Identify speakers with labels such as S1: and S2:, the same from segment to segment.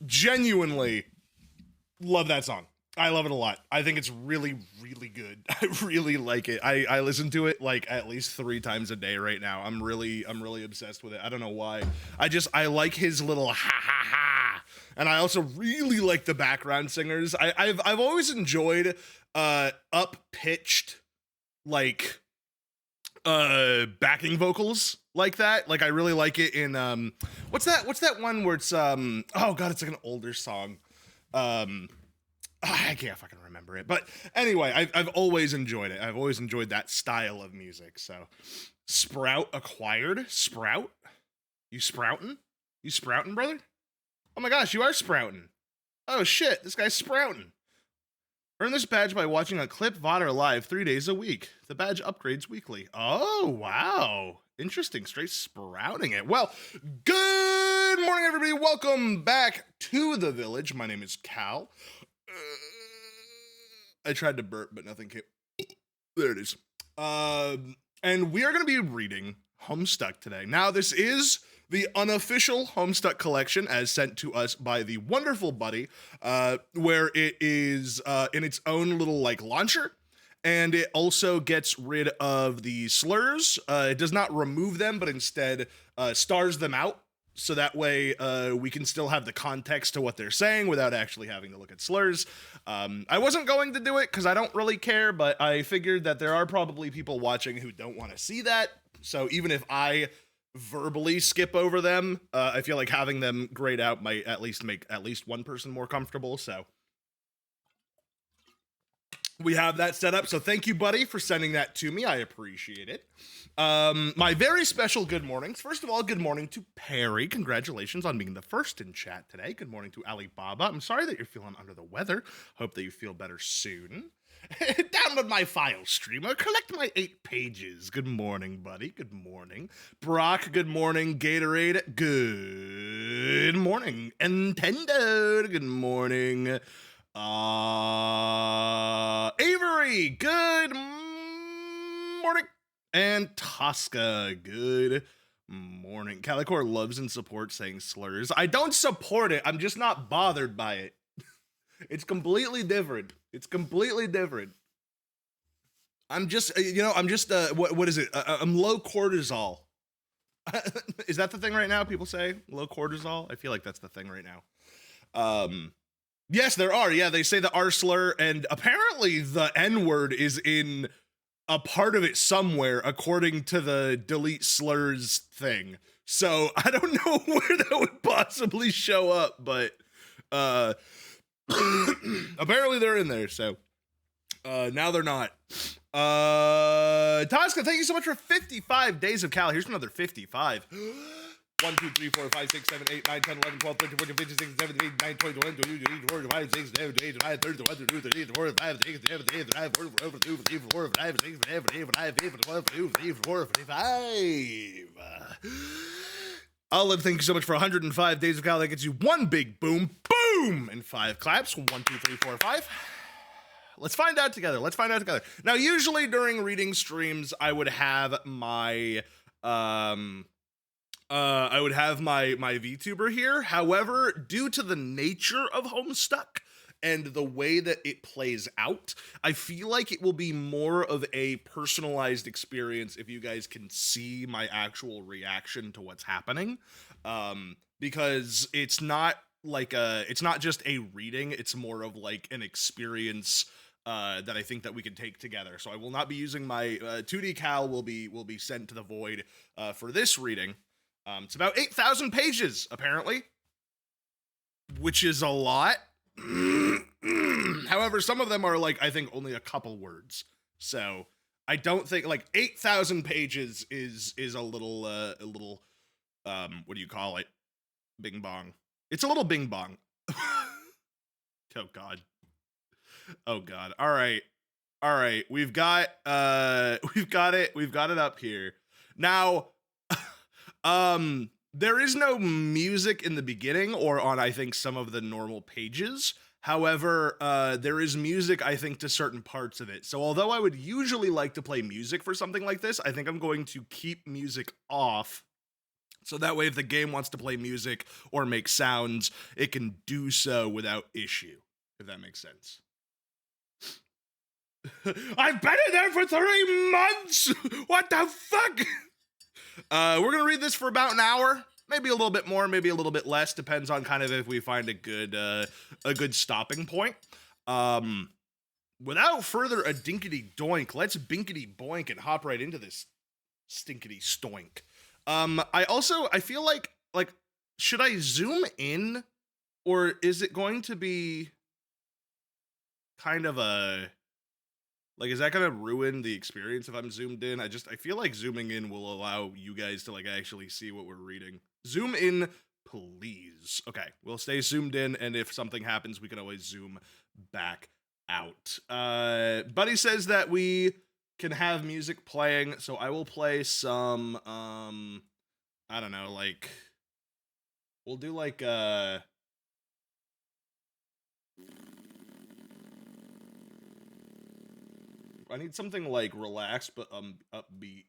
S1: genuinely love that song. I love it a lot. I think it's really, really good. I really like it. I listen to it like at least 3 times a day right now. I'm really obsessed with it. I don't know why. I like his little ha ha ha, and I also really like the background singers. I've always enjoyed up pitched like backing vocals like that. Like I really like it in what's that one where it's oh god, it's like an older song. I can't fucking remember it. But anyway, I've always enjoyed it. I've always enjoyed that style of music. So Sprout acquired. Sprout? You sprouting? You sprouting, brother? Oh my gosh, you are sprouting. Oh shit, this guy's sprouting. Earn this badge by watching a clip VOD or live 3 days a week. The badge upgrades weekly. Oh, wow. Interesting. Straight sprouting it. Well, good morning, everybody. Welcome back to the village. My name is Cal. I tried to burp, but nothing came. There it is. And we are going to be reading Homestuck today. Now, this is the unofficial Homestuck collection as sent to us by the wonderful Buddy, where it is in its own little like launcher. And it also gets rid of the slurs. It does not remove them, but instead stars them out. So that way we can still have the context to what they're saying without actually having to look at slurs. I wasn't going to do it because I don't really care, but I figured that there are probably people watching who don't want to see that. So even if I verbally skip over them, I feel like having them grayed out might at least make at least one person more comfortable. So we have that set up. So thank you, Buddy, for sending that to me. I appreciate it. My very special good mornings. First of all, good morning to Perry. Congratulations on being the first in chat today. Good morning to Alibaba. I'm sorry that you're feeling under the weather. Hope that you feel better soon. Download my file streamer. Collect my 8 pages. Good morning, Buddy. Good morning. Brock, good morning. Gatorade, good morning. Nintendo, good morning. Avery, good morning. And Tosca, good morning. Calicor loves and supports saying slurs. I don't support it. I'm just not bothered by it. It's completely different. It's completely different. I'm just, what is it? I'm low cortisol. Is that the thing right now? People say low cortisol. I feel like that's the thing right now. Yes, there are. Yeah, they say the R slur, and apparently the N word is in a part of it somewhere, according to the delete slurs thing. So I don't know where that would possibly show up, but apparently they're in there. So now they're not. Tosca, thank you so much for 55 days of Cal. Here's another 55. 1, 2, 3, 4, 5, 6, 7, 8, 9, 10, 11, 12, 13, 14, 15, 16, 17, 18, 19, 20, 21, 22, 23, 24, 25, 26, 27, 28, 29, 30, 31, 32, 33, 34, 35, 36, 37, 38, 39, 40, 41, 42, 43, 44, 45, 46, 47, 48, 49, 50, 51, 52, 53, 54, 55. Olive, thank you so much for 105 days of Cal. That gets you 1 big boom, boom, and 5 claps. 1, 2, 3, 4, 5. Let's find out together. Let's find out together. Now, usually during reading streams, I would have my my VTuber here. However, due to the nature of Homestuck and the way that it plays out, I feel like it will be more of a personalized experience if you guys can see my actual reaction to what's happening. Because it's not like it's not just a reading, it's more of like an experience that I think that we can take together. So I will not be using my 2D Cal will be sent to the void for this reading. It's about 8,000 pages, apparently, which is a lot. However, some of them are like, I think, only a couple words. So I don't think like 8,000 pages is a little, what do you call it? Bing bong. It's a little bing bong. Oh God. Oh God. All right. We've got it up here. Now, there is no music in the beginning or on, I think, some of the normal pages. However, there is music, I think, to certain parts of it. So although I would usually like to play music for something like this, I think I'm going to keep music off So that way, if the game wants to play music or make sounds, it can do so without issue, if that makes sense. I've been in there for 3 months! What the fuck? We're going to read this for about an hour. Maybe a little bit more, maybe a little bit less. Depends on kind of if we find a good stopping point. Without further a dinkity doink, let's binkity boink and hop right into this stinkity stoink. I feel like, should I zoom in, or is it going to be kind of is that going to ruin the experience if I'm zoomed in? I feel like zooming in will allow you guys to, actually see what we're reading. Zoom in, please. Okay, we'll stay zoomed in, and if something happens, we can always zoom back out. Buddy says that we can have music playing, so I will play some, I don't know, we'll do I need something relaxed but upbeat.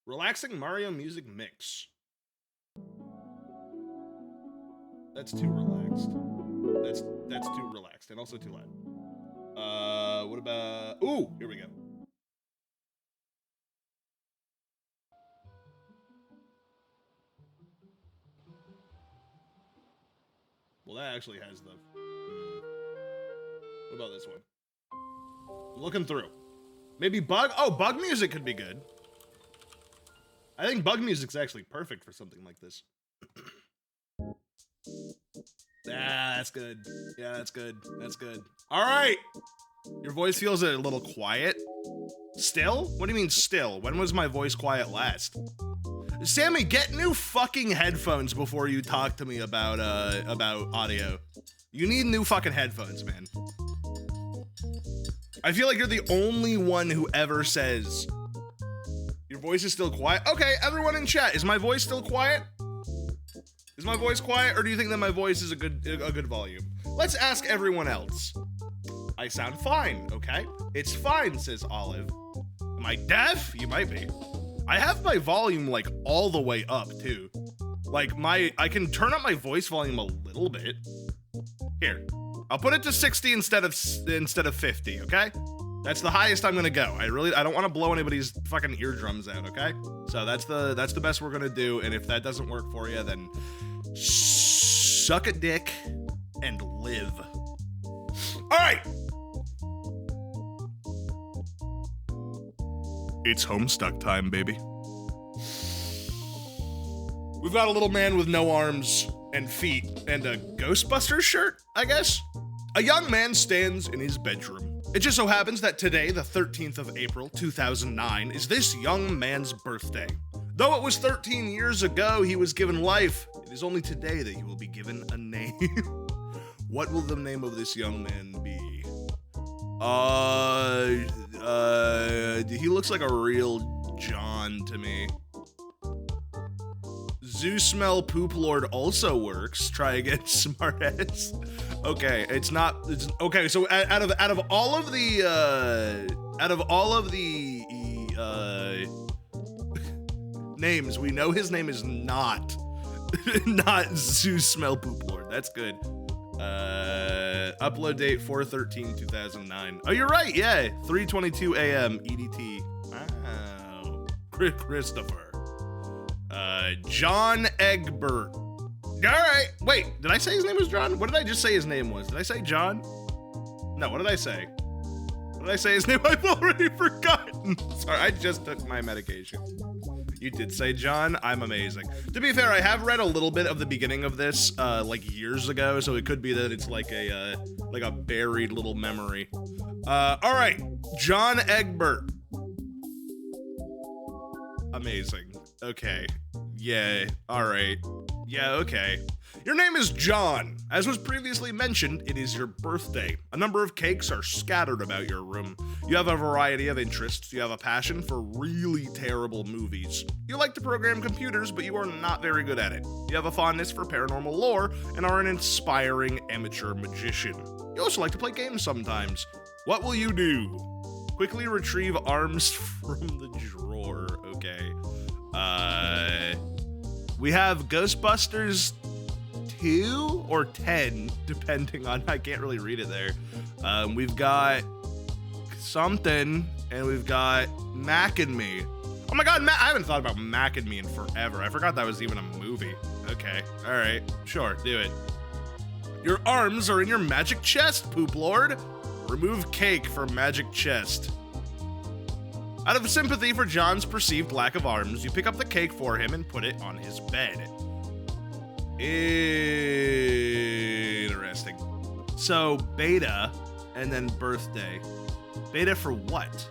S1: Relaxing Mario music mix. That's too relaxed. That's too relaxed and also too loud. What about... Ooh, here we go. Well, that actually has the... What about this one? I'm looking through. Maybe bug... Oh, bug music could be good. I think bug music's actually perfect for something like this. That's good. Yeah, that's good. That's good. All right. Your voice feels a little quiet. Still? What do you mean still? When was my voice quiet last? Sammy, get new fucking headphones before you talk to me about audio. You need new fucking headphones, man. I feel like you're the only one who ever says your voice is still quiet. Okay, everyone in chat, is my voice still quiet? Is my voice quiet, or do you think that my voice is a good volume? Let's ask everyone else. I sound fine, okay? It's fine, says Olive. Am I deaf? You might be. I have my volume all the way up too. I can turn up my voice volume a little bit. Here, I'll put it to 60 instead of 50, okay? That's the highest I'm gonna go. I don't want to blow anybody's fucking eardrums out, okay? So that's the best we're gonna do, and if that doesn't work for you, then suck a dick and live. All right. It's Homestuck time, baby. We've got a little man with no arms and feet and a Ghostbusters shirt, I guess? A young man stands in his bedroom. It just so happens that today, the 13th of April, 2009, is this young man's birthday. Though it was 13 years ago he was given life, it is only today that he will be given a name. What will the name of this young man be? He looks like a real John to me. Zoo Smell Poop Lord also works. Try again, smartass. Okay, okay. So out of all of the names, we know his name is not Zoo Smell Poop Lord. That's good. Upload date 4/13/2009. Oh, you're right. Yeah, 3:22 a.m. EDT. Wow. Christopher. John Egbert. All right. Wait, did I say his name was John? What did I just say his name was? Did I say John? No, what did I say? What did I say his name? I've already forgotten. Sorry, I just took my medication. You did say John. I'm amazing. To be fair, I have read a little bit of the beginning of this, years ago, so it could be that it's like a buried little memory. All right, John Egbert. Amazing. Okay. Yeah. All right. Yeah. Okay. Your name is John. As was previously mentioned, it is your birthday. A number of cakes are scattered about your room. You have a variety of interests. You have a passion for really terrible movies. You like to program computers, but you are not very good at it. You have a fondness for paranormal lore and are an inspiring amateur magician. You also like to play games sometimes. What will you do? Quickly retrieve arms from the drawer. Okay. We have Ghostbusters 2 or 10, depending on, I can't really read it there. We've got something, and we've got Mac and Me. Oh my god, I haven't thought about Mac and Me in forever. I forgot that was even a movie. Okay, all right, sure, do it. Your arms are in your magic chest, Poop Lord. Remove cake from magic chest. Out of sympathy for John's perceived lack of arms, you pick up the cake for him and put it on his bed. Interesting. So, beta, and then birthday. Beta for what?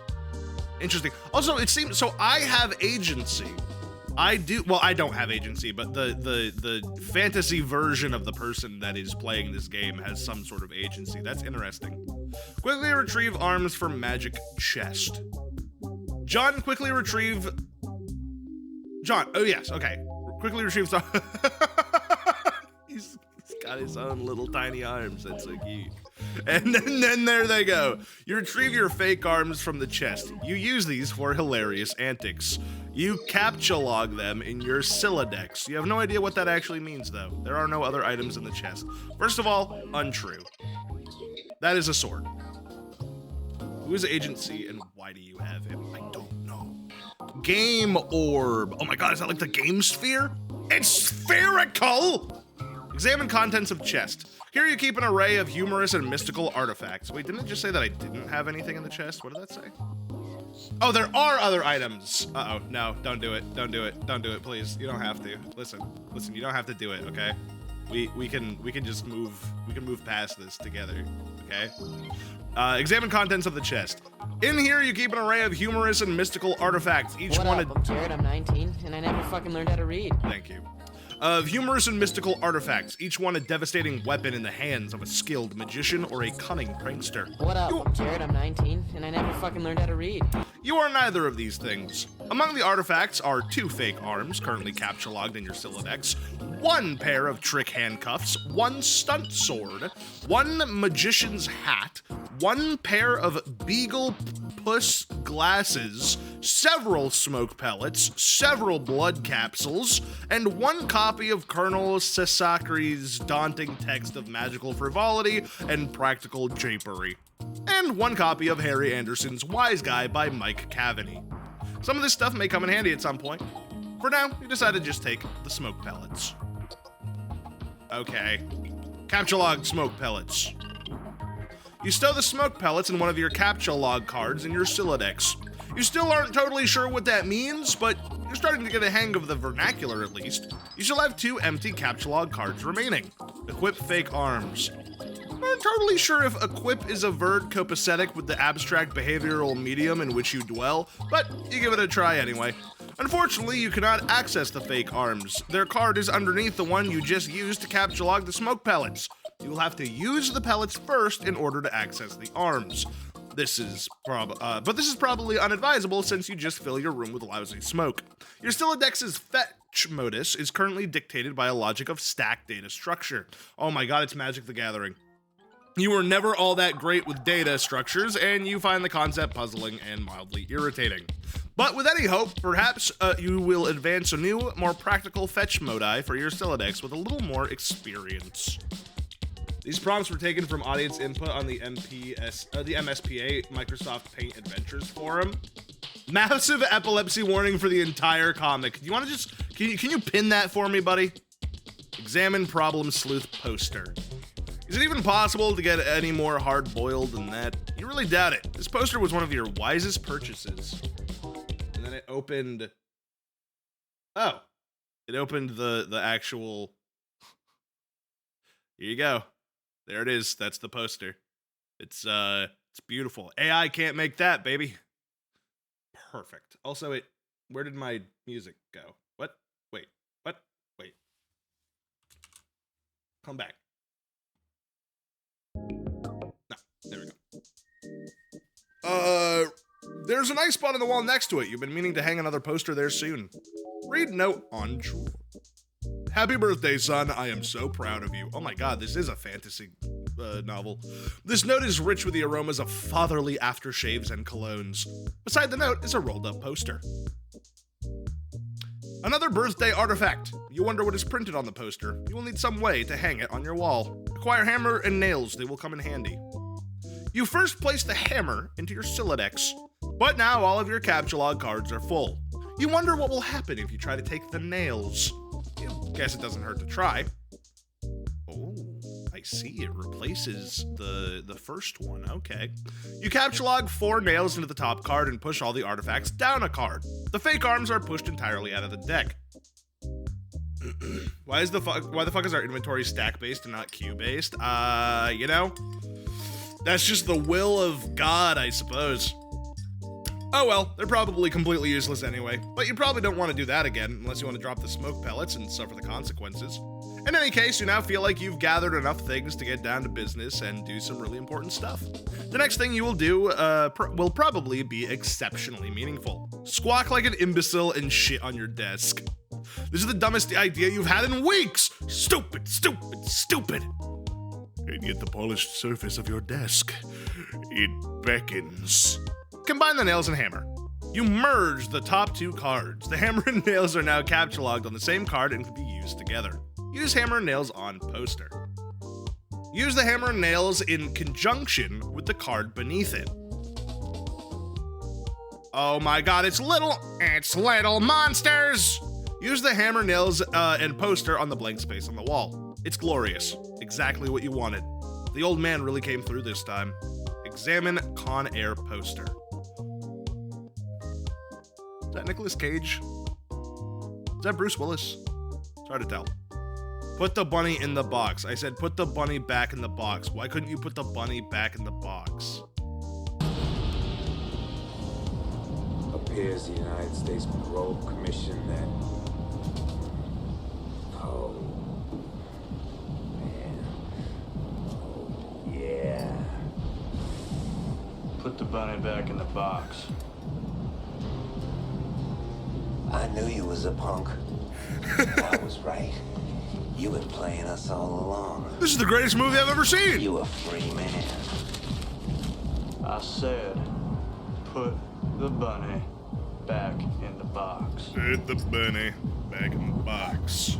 S1: Interesting. Also, it seems, so I have agency. I don't have agency, but the fantasy version of the person that is playing this game has some sort of agency. That's interesting. Quickly retrieve arms from magic chest. John, quickly retrieve... John, oh yes, okay. Quickly retrieve... he's got his own little tiny arms, that's so cute. And then there they go. You retrieve your fake arms from the chest. You use these for hilarious antics. You captcha log them in your Sylladex. You have no idea what that actually means, though. There are no other items in the chest. First of all, untrue. That is a sword. Who is agency and why do you have him? I don't know. Game orb. Oh my god, is that like the game sphere? It's spherical! Examine contents of chest. Here you keep an array of humorous and mystical artifacts. Wait, didn't it just say that I didn't have anything in the chest? What did that say? Oh, there are other items. Uh-oh, no, don't do it. Don't do it. Don't do it, please. You don't have to. Listen, you don't have to do it, okay? We can just move, we can move past this together, okay? Examine contents of the chest. In here, you keep an array of humorous and mystical artifacts. Each one.
S2: I'm Jared, I'm 19, and I never fucking learned how to read.
S1: Thank you. Of humorous and mystical artifacts, each one a devastating weapon in the hands of a skilled magician or a cunning prankster.
S2: What up? I'm Jared, I'm 19, and I never fucking learned how to read.
S1: You are neither of these things. Among the artifacts are 2 fake arms, currently captcha logged in your Sylladex, 1 pair of trick handcuffs, 1 stunt sword, 1 magician's hat, 1 pair of beagle puss glasses, several smoke pellets, several blood capsules, and 1 copy of Colonel Sasakri's daunting text of magical frivolity and practical japery, and 1 copy of Harry Anderson's Wise Guy by Mike Cavaney. Some of this stuff may come in handy at some point. For now, you decided to just take the smoke pellets. Okay. Captcha log smoke pellets. You stow the smoke pellets in one of your captcha log cards in your Sylladex. You still aren't totally sure what that means, but you're starting to get a hang of the vernacular at least. You still have 2 empty captcha log cards remaining. Equip fake arms. I'm not totally sure if equip is a verb copacetic with the abstract behavioral medium in which you dwell, but you give it a try anyway. Unfortunately, you cannot access the fake arms. Their card is underneath the one you just used to captcha log the smoke pellets. You will have to use the pellets first in order to access the arms. This is probably unadvisable since you just fill your room with lousy smoke. Your Syllodex's fetch modus is currently dictated by a logic of stack data structure. Oh my god, it's Magic the Gathering. You were never all that great with data structures, and you find the concept puzzling and mildly irritating. But with any hope, perhaps you will advance a new, more practical fetch modi for your Sylladex with a little more experience. These prompts were taken from audience input on the MSPA Microsoft Paint Adventures forum. Massive epilepsy warning for the entire comic. Do you want to just, can you pin that for me, buddy? Examine problem sleuth poster. Is it even possible to get any more hard-boiled than that? You really doubt it. This poster was one of your wisest purchases. And then it opened... Oh. It opened the actual... Here you go. There it is. That's the poster. It's beautiful. AI can't make that, baby. Perfect. Also, where did my music go? What? Wait. What? Wait. Come back. No, there we go. There's an ice spot on the wall next to it. You've been meaning to hang another poster there soon. Read note on drawer. Happy birthday, son. I am so proud of you. Oh my god, this is a fantasy novel. This note is rich with the aromas of fatherly aftershaves and colognes. Beside the note is a rolled-up poster. Another birthday artifact. You wonder what is printed on the poster. You will need some way to hang it on your wall. Acquire hammer and nails. They will come in handy. You first place the hammer into your Siladex, but now all of your Captcha cards are full. You wonder what will happen if you try to take the nails. You guess it doesn't hurt to try. Oh, I see. It replaces the first one. Okay. You Captcha 4 nails into the top card and push all the artifacts down a card. The fake arms are pushed entirely out of the deck. Why the fuck is our inventory stack based and not queue based? You know, that's just the will of God, I suppose. Oh well, they're probably completely useless anyway, but you probably don't want to do that again unless you want to drop the smoke pellets and suffer the consequences. In any case, you now feel like you've gathered enough things to get down to business and do some really important stuff. The next thing you will do will probably be exceptionally meaningful. Squawk like an imbecile and shit on your desk. This is the dumbest idea you've had in weeks! Stupid, stupid, stupid! And yet the polished surface of your desk, it beckons. Combine the nails and hammer. You merge the top 2 cards. The hammer and nails are now Captcha on the same card and can be used together. Use hammer and nails on poster. Use the hammer and nails in conjunction with the card beneath it. Oh my god, it's little monsters! Use the hammer, nails, and poster on the blank space on the wall. It's glorious. Exactly what you wanted. The old man really came through this time. Examine Con Air poster. Is that Nicolas Cage? Is that Bruce Willis? It's hard to tell. Put the bunny in the box. I said put the bunny back in the box. Why couldn't you put the bunny back in the box?
S3: Appears the United States Parole Commission that... Oh, man. Oh, yeah.
S4: Put the bunny back in the box.
S3: I knew you was a punk. I was right. You been playing us all along.
S1: This is the greatest movie I've ever seen!
S3: You a free man.
S4: I said, put the bunny back in the box.
S1: Put the bunny back in the box.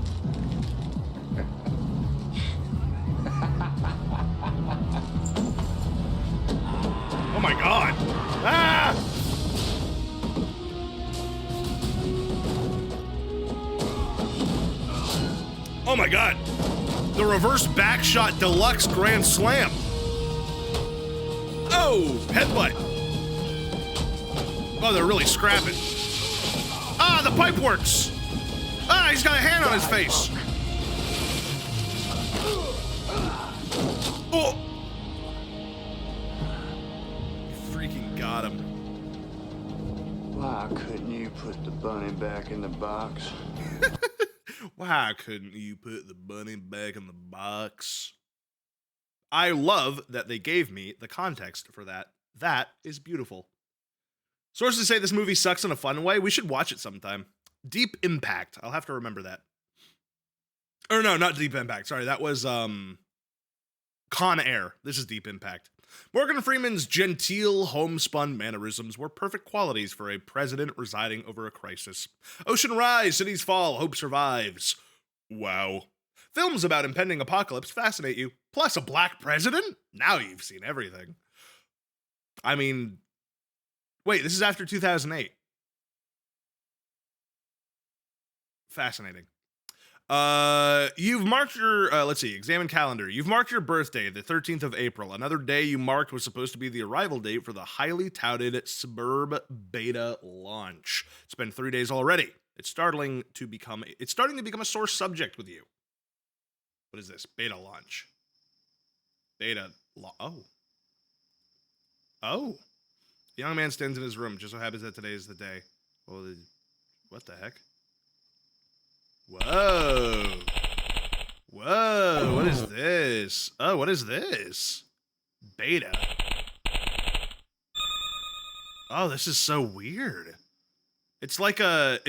S1: Oh my god! Ah! Oh my god! The reverse backshot deluxe grand slam! Oh! Headbutt! Oh, they're really scrapping. Ah, the pipe works! Ah, he's got a hand on his face! Oh! Freaking got him.
S4: Why couldn't you put the bunny back in the box?
S1: Why couldn't you put the bunny back in the box? I love that they gave me the context for that. That is beautiful. Sources say this movie sucks in a fun way. We should watch it sometime. Deep Impact. I'll have to remember that. Or no, not Deep Impact. Sorry, that was Con Air. This is Deep Impact. Morgan Freeman's genteel, homespun mannerisms were perfect qualities for a president residing over a crisis. Ocean rise, cities fall, hope survives. Wow. Films about impending apocalypse fascinate you. Plus a black president? Now you've seen everything. I mean, wait, this is after 2008. Fascinating. You've marked your, let's see, examine calendar. You've marked your birthday, the 13th of April. Another day you marked was supposed to be the arrival date for the highly touted Suburb beta launch. It's been 3 days already. It's starting to become a sore subject with you. What is this? Beta launch. Oh. The young man stands in his room. Just so happens that today is the day. Well, what the heck? Whoa. Whoa, what is this? Oh, what is this? Beta. Oh, this is so weird. It's like a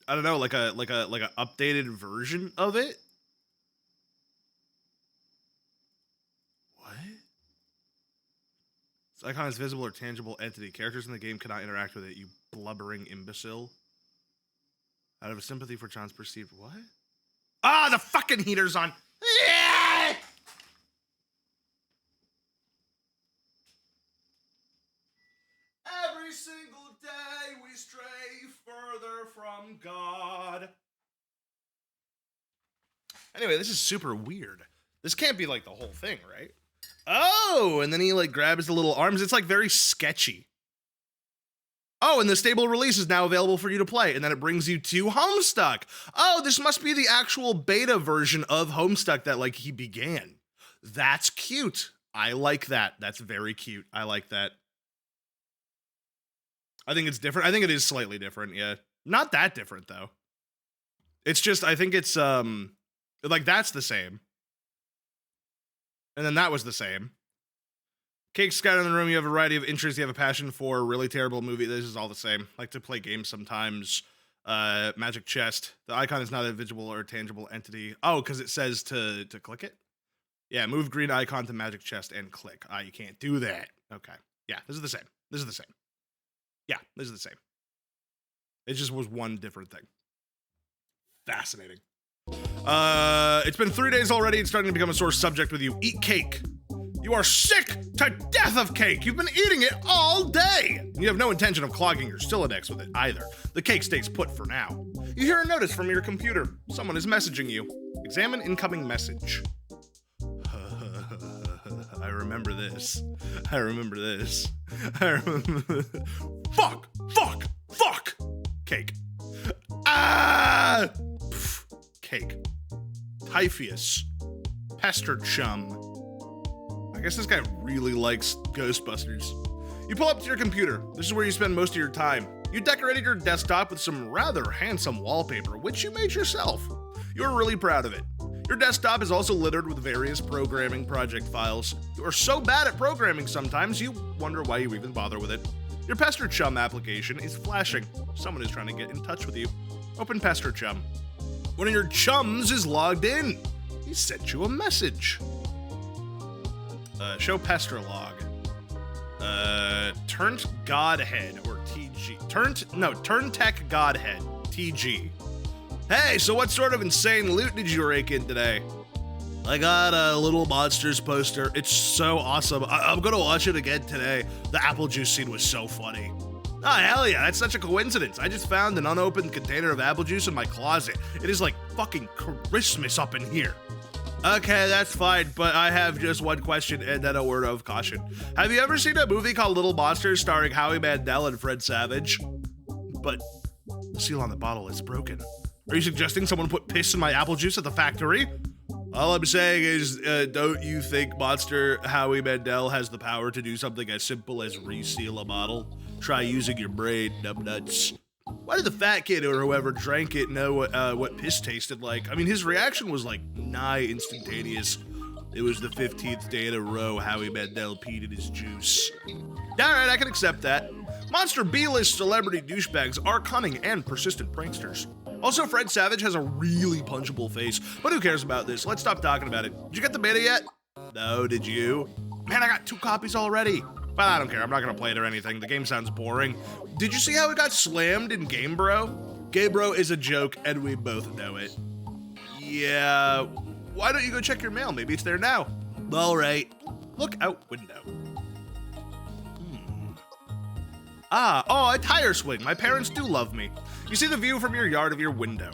S1: I don't know, like a updated version of it. This icon is visible or tangible entity. Characters in the game cannot interact with it, you blubbering imbecile. Out of a sympathy for John's perceived what? Ah, the fucking heater's on. Yeah! Every single day we stray further from God. Anyway, this is super weird. This can't be like the whole thing, right? Oh, and then he like grabs the little arms. It's like very sketchy. Oh, and the stable release is now available for you to play. And then it brings you to Homestuck. Oh, this must be the actual beta version of Homestuck that like he began. That's cute. I like that. That's very cute. I like that. I think it's different. I think it is slightly different, yeah. Not that different though. It's just, I think it's like that's the same. And then that was the same. Cake scattered in the room, you have a variety of interests, you have a passion for a really terrible movie. This is all the same. Like to play games sometimes. Magic chest. The icon is not a visible or tangible entity. Oh, because it says to click it? Yeah, move green icon to magic chest and click. Ah, you can't do that. Okay. Yeah, this is the same. This is the same. Yeah, this is the same. It just was one different thing. Fascinating. It's been 3 days already. It's starting to become a sore subject with you. Eat cake. You are sick to death of cake. You've been eating it all day. You have no intention of clogging your Silodex with it either. The cake stays put for now. You hear a notice from your computer. Someone is messaging you. Examine incoming message. I remember this. I remember this. I remember. Fuck! Fuck! Fuck! Cake. Ah! Pff, cake. Typheus. Pester chum. I guess this guy really likes Ghostbusters. You pull up to your computer. This is where you spend most of your time. You decorated your desktop with some rather handsome wallpaper, which you made yourself. You're really proud of it. Your desktop is also littered with various programming project files. You are so bad at programming sometimes, you wonder why you even bother with it. Your Pester Chum application is flashing. Someone is trying to get in touch with you. Open Pester Chum. One of your chums is logged in. He sent you a message. Show Pester log. Turnt Godhead or TG. Turn Tech Godhead. TG. Hey, so what sort of insane loot did you rake in today? I got a Little Monsters poster. It's so awesome. I'm gonna watch it again today. The apple juice scene was so funny. Oh, hell yeah, that's such a coincidence. I just found an unopened container of apple juice in my closet. It is like fucking Christmas up in here. Okay, that's fine, but I have just one question and then a word of caution. Have you ever seen a movie called Little Monsters starring Howie Mandel and Fred Savage? But the seal on the bottle is broken. Are you suggesting someone put piss in my apple juice at the factory? All I'm saying is, don't you think Monster Howie Mandel has the power to do something as simple as reseal a bottle? Try using your brain, numbnuts. Why did the fat kid or whoever drank it know what piss tasted like? I mean, his reaction was like nigh instantaneous. It was the 15th day in a row Howie Mandel peed in his juice. Alright, I can accept that. Monster B-list celebrity douchebags are cunning and persistent pranksters. Also, Fred Savage has a really punchable face, but who cares about this? Let's stop talking about it. Did you get the beta yet? No, did you? Man, I got 2 copies already. But I don't care, I'm not gonna play it or anything. The game sounds boring. Did you see how it got slammed in Game Bro? Game Bro is a joke, and we both know it. Yeah, why don't you go check your mail? Maybe it's there now. All right, look out window. A tire swing. My parents do love me. You see the view from your yard of your window.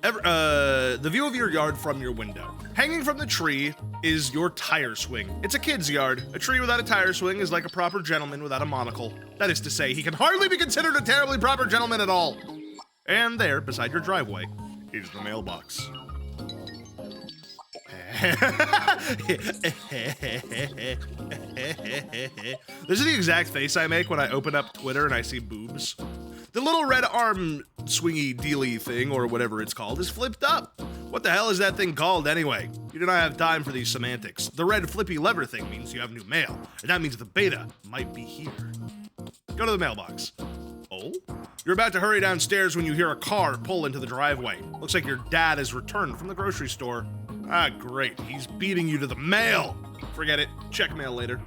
S1: The view of your yard from your window. Hanging from the tree is your tire swing. It's a kid's yard. A tree without a tire swing is like a proper gentleman without a monocle. That is to say, he can hardly be considered a terribly proper gentleman at all. And there, beside your driveway, is the mailbox. This is the exact face I make when I open up Twitter and I see boobs. The little red arm swingy dealy thing, or whatever it's called, is flipped up. What the hell is that thing called anyway? You do not have time for these semantics. The red flippy lever thing means you have new mail, and that means the beta might be here. Go to the mailbox. Oh? You're about to hurry downstairs when you hear a car pull into the driveway. Looks like your dad has returned from the grocery store. Ah, great. He's beating you to the mail. Forget it. Check mail later.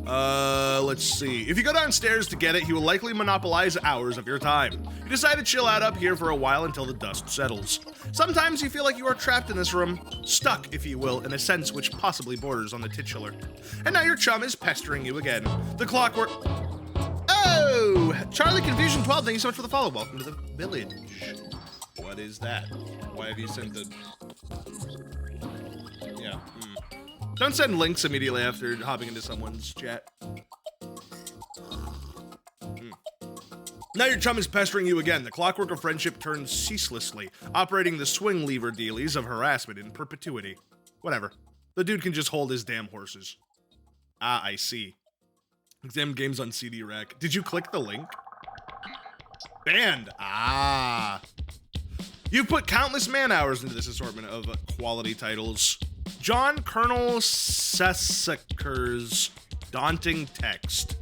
S1: Let's see. If you go downstairs to get it, he will likely monopolize hours of your time. You decide to chill out up here for a while until the dust settles. Sometimes you feel like you are trapped in this room, stuck, if you will, in a sense which possibly borders on the titular. And now your chum is pestering you again. The clockwork... Oh! Charlie Confusion 12, thank you so much for the follow. Welcome to the village. What is that? Why have you sent the... Yeah. Don't send links immediately after hopping into someone's chat. Now your chum is pestering you again. The clockwork of friendship turns ceaselessly, operating the swing lever dealies of harassment in perpetuity. Whatever. The dude can just hold his damn horses. Ah, I see. Exam games on CD rack. Did you click the link? Banned. Ah. You've put countless man hours into this assortment of quality titles. John Colonel Sessaker's daunting text.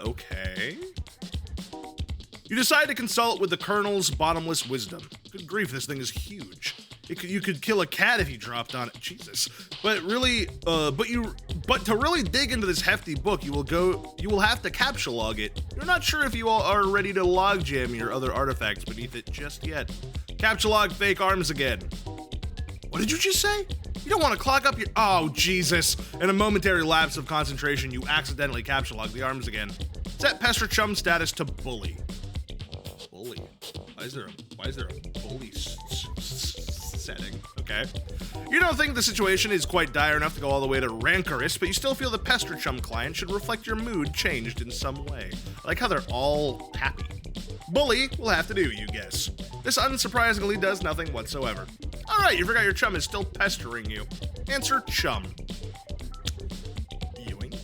S1: Okay. You decide to consult with the Colonel's bottomless wisdom. Good grief, this thing is huge. You could kill a cat if you dropped on it. Jesus. But to really dig into this hefty book, you will have to capture log it. You're not sure if you all are ready to log jam your other artifacts beneath it just yet. Capture log fake arms again. What did you just say? You don't want to clog up your... Oh, Jesus. In a momentary lapse of concentration, you accidentally capture log the arms again. Set Pester Chum status to bully. Bully? Why is there a bully setting? Okay. You don't think the situation is quite dire enough to go all the way to rancorous, but you still feel the Pester Chum client should reflect your mood changed in some way. I like how they're all happy. Bully will have to do, you guess. This unsurprisingly does nothing whatsoever. Alright, you forgot your chum is still pestering you. Answer chum. Yoink.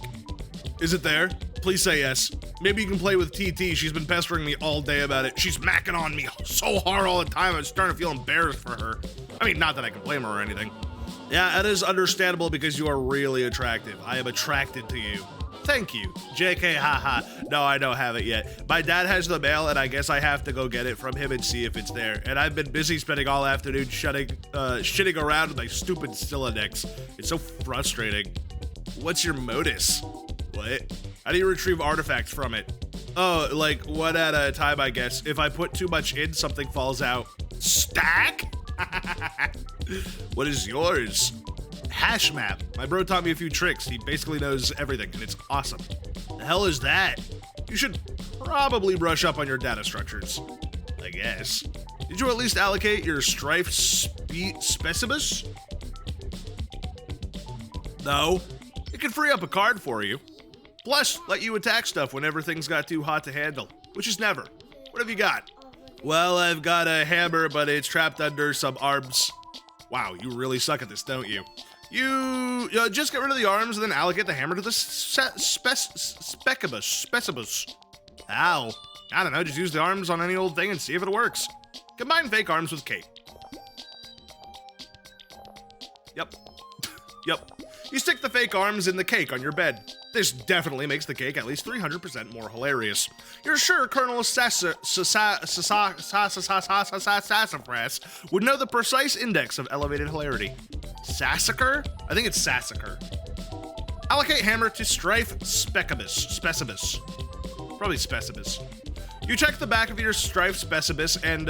S1: Is it there? Please say yes. Maybe you can play with TT. She's been pestering me all day about it. She's macking on me so hard all the time, I'm starting to feel embarrassed for her. I mean, not that I can blame her or anything. Yeah, it is understandable because you are really attractive. I am attracted to you. Thank you. JK, haha. No, I don't have it yet. My dad has the mail, and I guess I have to go get it from him and see if it's there. And I've been busy spending all afternoon shitting around with my stupid Stiladex. It's so frustrating. What's your modus? What? How do you retrieve artifacts from it? Oh, like one at a time, I guess. If I put too much in, something falls out. Stack? What is yours? Hash map. My bro taught me a few tricks. He basically knows everything, and it's awesome. The hell is that? You should probably brush up on your data structures. I guess. Did you at least allocate your strife specibus? No. It can free up a card for you. Plus, let you attack stuff whenever things got too hot to handle, which is never. What have you got? Well, I've got a hammer, but it's trapped under some arms. Wow, you really suck at this, don't you? You just get rid of the arms and then allocate the hammer to the specibus. Ow. I don't know, just use the arms on any old thing and see if it works. Combine fake arms with cake. Yep. Yep. You stick the fake arms in the cake on your bed. This definitely makes the cake at least 300% more hilarious. You're sure Colonel Sassafras would know the precise index of elevated hilarity. Sassacre? I think it's Sassacre. Allocate hammer to strife specibus. Probably specibus. You check the back of your strife specibus and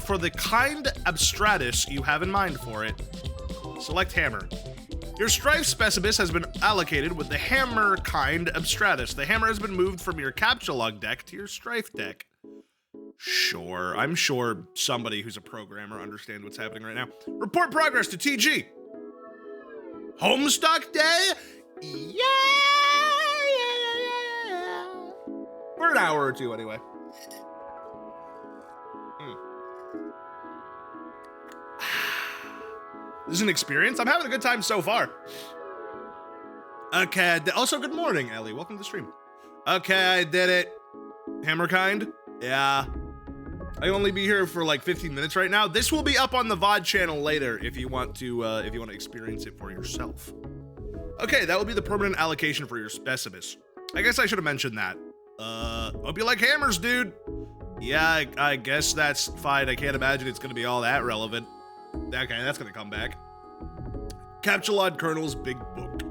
S1: for the kind abstratus you have in mind for it, select hammer. Your strife specibus has been allocated with the hammer kind abstratus. The hammer has been moved from your capture log deck to your strife deck. Sure, I'm sure somebody who's a programmer understands what's happening right now. Report progress to TG. Homestuck Day? Yeah. For an hour or two, anyway. This is an experience. I'm having a good time so far. Okay, also good morning, Ellie. Welcome to the stream. Okay, I did it. Hammer kind? Yeah. I only be here for like 15 minutes right now. This will be up on the VOD channel later if you want to experience it for yourself. Okay, that will be the permanent allocation for your specibus. I guess I should have mentioned that. Hope you like hammers, dude. Yeah, I guess that's fine. I can't imagine it's gonna be all that relevant. Okay, that's gonna come back. Capsulod Colonel's Big Book.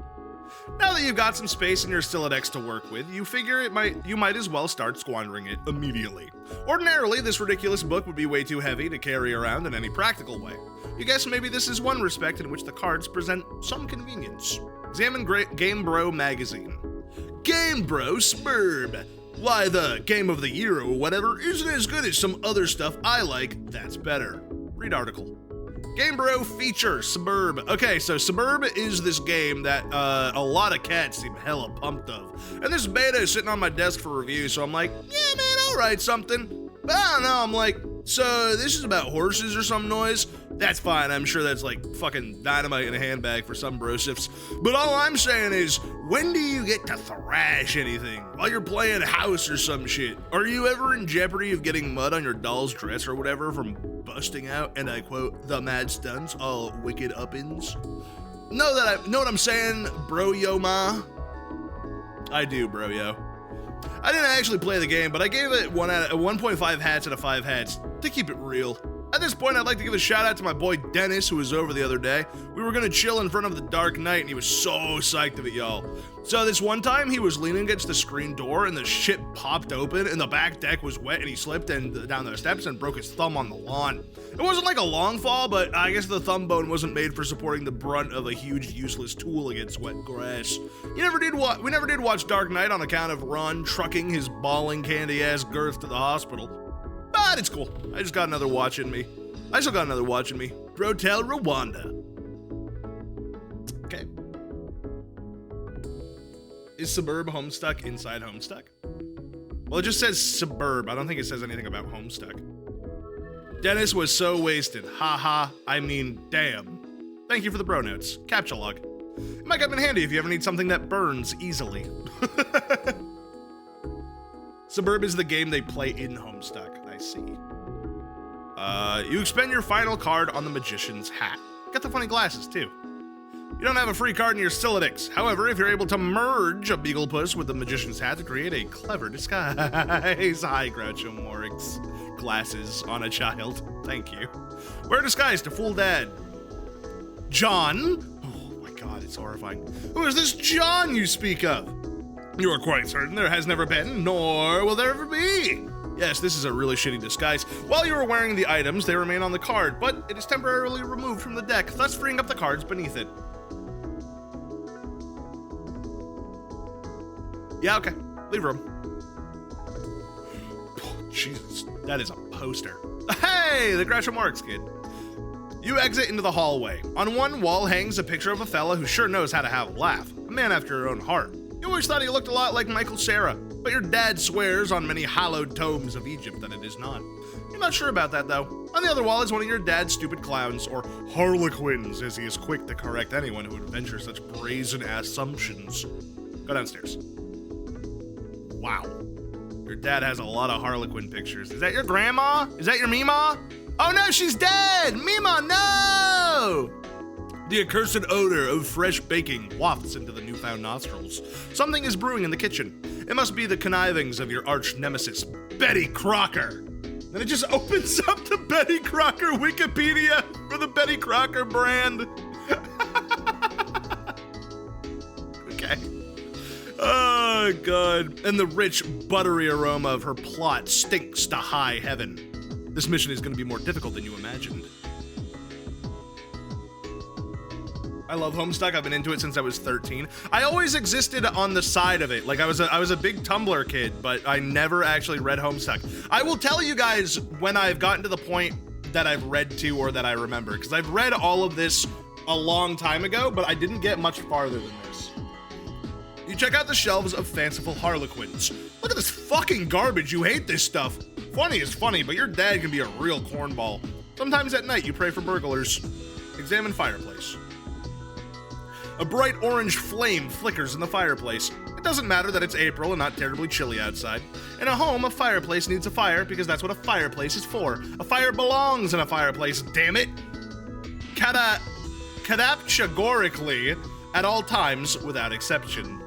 S1: Now that you've got some space in your Stilodex to work with, you figure you might as well start squandering it immediately. Ordinarily, this ridiculous book would be way too heavy to carry around in any practical way. You guess maybe this is one respect in which the cards present some convenience. Examine Game Bro magazine. Game Bro Spurb. Why, the Game of the Year or whatever isn't as good as some other stuff I like, that's better. Read article. Game Bro feature, Suburb. Okay, so Suburb is this game that a lot of cats seem hella pumped of. And this beta is sitting on my desk for review, so I'm like, yeah, man, I'll write something. But I don't know, I'm like, so this is about horses or some noise? That's fine, I'm sure that's like fucking dynamite in a handbag for some brosifs. But all I'm saying is, when do you get to thrash anything? While you're playing house or some shit? Are you ever in jeopardy of getting mud on your doll's dress or whatever from busting out, and I quote, the mad stunts, all wicked up-ins? Know what I'm saying, bro yo ma? I do, bro yo. I didn't actually play the game, but I gave it 1.5 hats out of 5 hats to keep it real. At this point, I'd like to give a shout out to my boy Dennis, who was over the other day. We were gonna chill in front of the Dark Knight, and he was so psyched of it, y'all. So this one time, he was leaning against the screen door, and the shit popped open, and the back deck was wet, and he slipped down the steps and broke his thumb on the lawn. It wasn't like a long fall, but I guess the thumb bone wasn't made for supporting the brunt of a huge, useless tool against wet grass. We never did watch Dark Knight on account of Ron trucking his bawling candy-ass girth to the hospital. But it's cool. I still got another watch in me. Brotel Rwanda. Okay. Is Suburb Homestuck inside Homestuck? Well, it just says Suburb. I don't think it says anything about Homestuck. Dennis was so wasted. Haha. I mean, damn. Thank you for the bro notes. Captcha log. It might come in handy if you ever need something that burns easily. Suburb is the game they play in Homestuck. I see. You expend your final card on the Magician's Hat. Got the funny glasses, too. You don't have a free card in your Stilodex. However, if you're able to merge a Beaglepuss with the Magician's Hat to create a clever disguise. Hi, Groucho Morix. Glasses on a child. Thank you. Wear a disguise to fool Dad. John? Oh my god, it's horrifying. Who is this John you speak of? You are quite certain there has never been, nor will there ever be. Yes, this is a really shitty disguise. While you are wearing the items, they remain on the card, but it is temporarily removed from the deck, thus freeing up the cards beneath it. Yeah, okay. Leave room. Oh, Jesus, that is a poster. Hey, the Groucho Marx kid. You exit into the hallway. On one wall hangs a picture of a fella who sure knows how to have a laugh. A man after your own heart. You always thought he looked a lot like Michael Cera, but your dad swears on many hallowed tomes of Egypt that it is not. You're not sure about that, though. On the other wall is one of your dad's stupid clowns, or harlequins, as he is quick to correct anyone who would venture such brazen assumptions. Go downstairs. Wow. Your dad has a lot of harlequin pictures. Is that your grandma? Is that your Mima? Oh no, she's dead! Mima, no! The accursed odor of fresh baking wafts into the newfound nostrils. Something is brewing in the kitchen. It must be the connivings of your arch nemesis, Betty Crocker. Then it just opens up the Betty Crocker Wikipedia for the Betty Crocker brand. Okay. Oh, God. And the rich, buttery aroma of her plot stinks to high heaven. This mission is going to be more difficult than you imagined. I love Homestuck. I've been into it since I was 13. I always existed on the side of it. Like I was a big Tumblr kid, but I never actually read Homestuck. I will tell you guys when I've gotten to the point that I've read to or that I remember, because I've read all of this a long time ago, but I didn't get much farther than this. You check out the shelves of fanciful harlequins. Look at this fucking garbage. You hate this stuff. Funny is funny, but your dad can be a real cornball. Sometimes at night you pray for burglars. Examine fireplace. A bright orange flame flickers in the fireplace. It doesn't matter that it's April and not terribly chilly outside. In a home, a fireplace needs a fire because that's what a fireplace is for. A fire belongs in a fireplace, damn it! Categorically, at all times, without exception.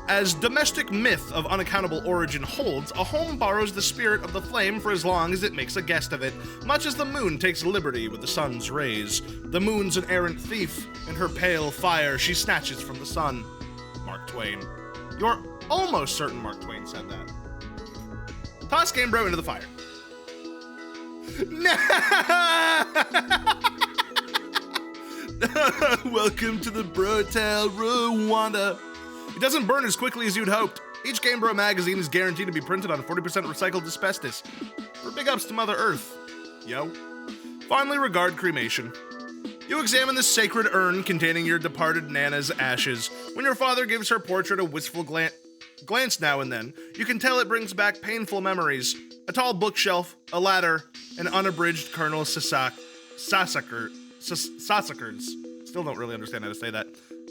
S1: As domestic myth of unaccountable origin holds, a home borrows the spirit of the flame for as long as it makes a guest of it, much as the moon takes liberty with the sun's rays. The moon's an errant thief, and her pale fire she snatches from the sun. Mark Twain. You're almost certain Mark Twain said that. Toss Game Bro into the fire. Welcome to the Brotel Rwanda. It doesn't burn as quickly as you'd hoped. Each Game Bro magazine is guaranteed to be printed on 40% recycled asbestos. For big ups to Mother Earth. Yo. Fondly regard cremation. You examine the sacred urn containing your departed Nana's ashes. When your father gives her portrait a wistful glance now and then, you can tell it brings back painful memories. A tall bookshelf, a ladder, an unabridged Colonel Sassacres. Still don't really understand how to say that.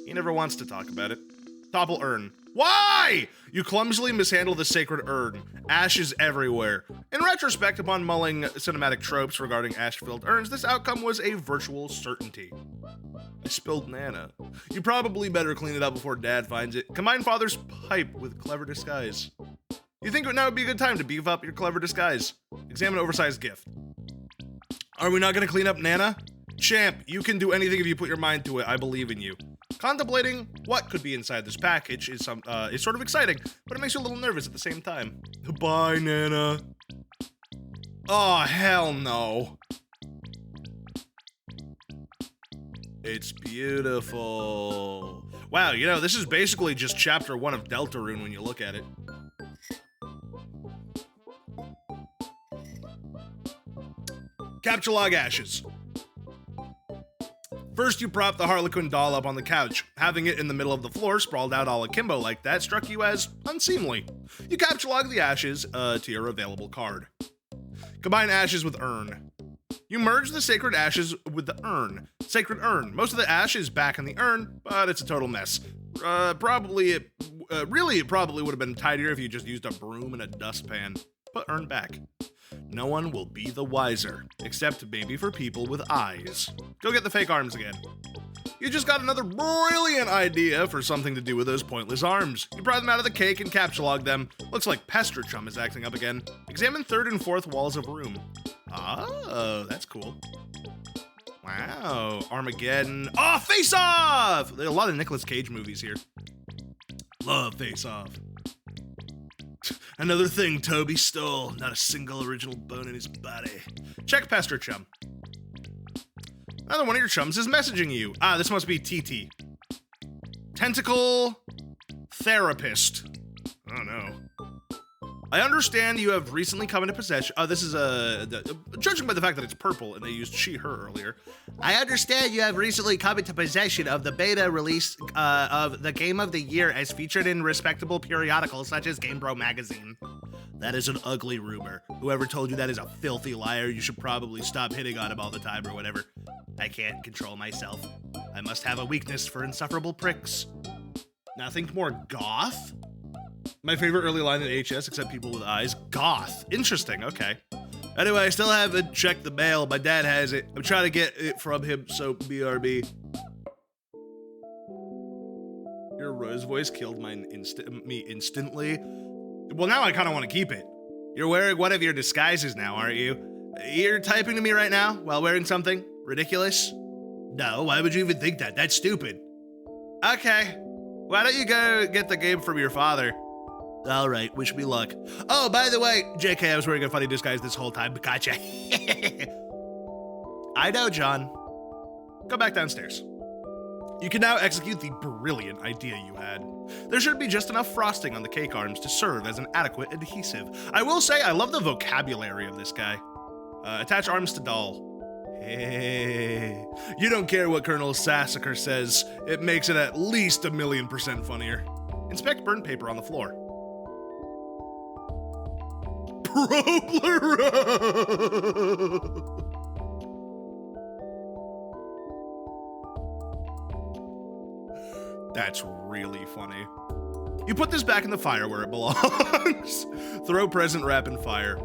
S1: He never wants to talk about it. Topple urn. Why? You clumsily mishandle the sacred urn. Ashes everywhere. In retrospect, upon mulling cinematic tropes regarding ash-filled urns, this outcome was a virtual certainty. I spilled Nana. You probably better clean it up before Dad finds it. Combine father's pipe with clever disguise. You think now would be a good time to beef up your clever disguise? Examine oversized gift. Are we not going to clean up Nana? Champ, you can do anything if you put your mind to it. I believe in you. Contemplating what could be inside this package is sort of exciting, but it makes you a little nervous at the same time. Bye, Nana. Oh, hell no. It's beautiful. Wow, you know, this is basically just chapter 1 of Deltarune when you look at it. Capture log ashes. First, you prop the Harlequin doll up on the couch. Having it in the middle of the floor, sprawled out all akimbo like that, struck you as unseemly. You capture log the ashes to your available card. Combine ashes with urn. You merge the sacred ashes with the urn. Sacred urn. Most of the ash is back in the urn, but it's a total mess. It probably would have been tidier if you just used a broom and a dustpan. Put urn back. No one will be the wiser, except maybe for people with eyes. Go get the fake arms again. You just got another brilliant idea for something to do with those pointless arms. You pry them out of the cake and captcha-log them. Looks like Pester Chum is acting up again. Examine third and fourth walls of room. Oh, that's cool. Wow, Armageddon. Oh, Face Off! There are a lot of Nicolas Cage movies here. Love Face Off. Another thing Toby stole. Not a single original bone in his body. Check Pester Chum. Another one of your chums is messaging you. Ah, this must be TT. Tentacle Therapist. Oh no. I understand you have recently come into possession. This is judging by the fact that it's purple and they used she, her earlier. I understand you have recently come into possession of the beta release of the Game of the Year as featured in respectable periodicals such as Game Bro magazine. That is an ugly rumor. Whoever told you that is a filthy liar. You should probably stop hitting on him all the time or whatever. I can't control myself. I must have a weakness for insufferable pricks. Nothing more goth? My favorite early line in HS, except people with eyes. Goth. Interesting, okay. Anyway, I still haven't checked the mail. My dad has it. I'm trying to get it from him, so BRB. Your Rose voice killed me instantly. Well, now I kind of want to keep it. You're wearing one of your disguises now, aren't you? You're typing to me right now while wearing something ridiculous? No, why would you even think that? That's stupid. Okay. Why don't you go get the game from your father? All right, wish me luck. Oh, by the way, JK, I was wearing a funny disguise this whole time. Gotcha. I know, John. Go back downstairs. You can now execute the brilliant idea you had. There should be just enough frosting on the cake arms to serve as an adequate adhesive. I will say, I love the vocabulary of this guy. Attach arms to doll. Hey, you don't care what Colonel Sassacre says. It makes it at least 1,000,000% funnier. Inspect burnt paper on the floor. That's really funny. You put this back in the fire where it belongs. Throw present wrap in fire.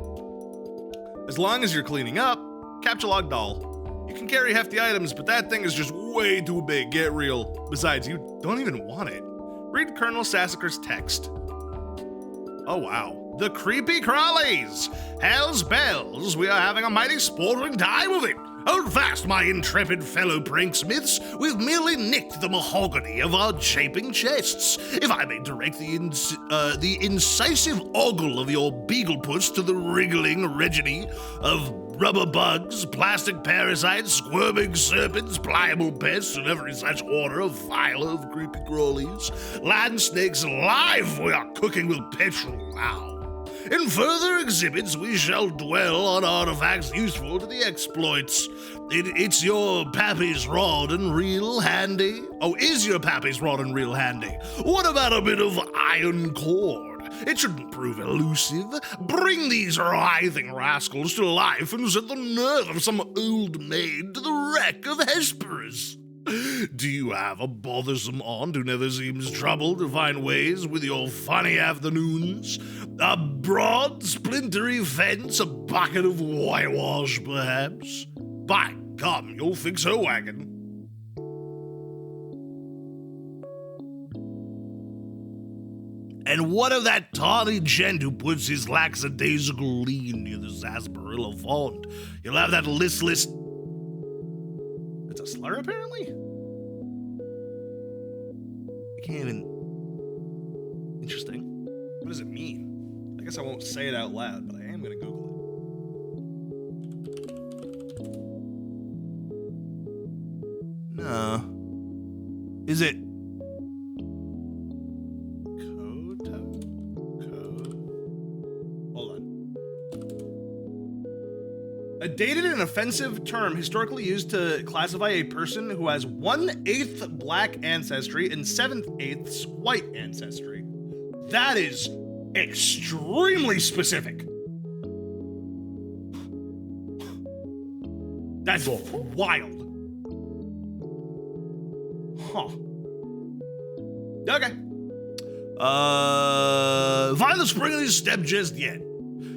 S1: As long as you're cleaning up, capture log doll. You can carry hefty items, but that thing is just way too big. Get real. Besides, you don't even want it. Read Colonel Sassacre's text. Oh, wow. The Creepy Crawlies! Hell's bells, we are having a mighty sporting time of it! Hold fast, my intrepid fellow pranksmiths! We've merely nicked the mahogany of our chafing chests. If I may direct the incisive ogle of your beaglepuss to the wriggling regony of rubber bugs, plastic parasites, squirming serpents, pliable pests, and every such order of file of creepy crawlies. Land snakes alive, we are cooking with petrol now. In further exhibits, we shall dwell on artifacts useful to the exploits. It's your pappy's rod and reel handy? Oh, is your pappy's rod and reel handy? What about a bit of iron cord? It shouldn't prove elusive. Bring these writhing rascals to life and set the nerve of some old maid to the wreck of Hesperus. Do you have a bothersome aunt who never seems troubled to find ways with your funny afternoons? A broad, splintery fence, a bucket of whitewash, perhaps? By gum, you'll fix her wagon. And what of that tawny gent who puts his lackadaisical lean near the sarsaparilla font? You'll have that listless... It's a slur, apparently? I can't even... Interesting. What does it mean? I guess I won't say it out loud, but I am going to Google it. No. Is it... A dated and offensive term historically used to classify a person who has 1/8 black ancestry and 7/8 white ancestry. That is extremely specific. That's wild. Huh. Okay. Find the spring in his step just yet.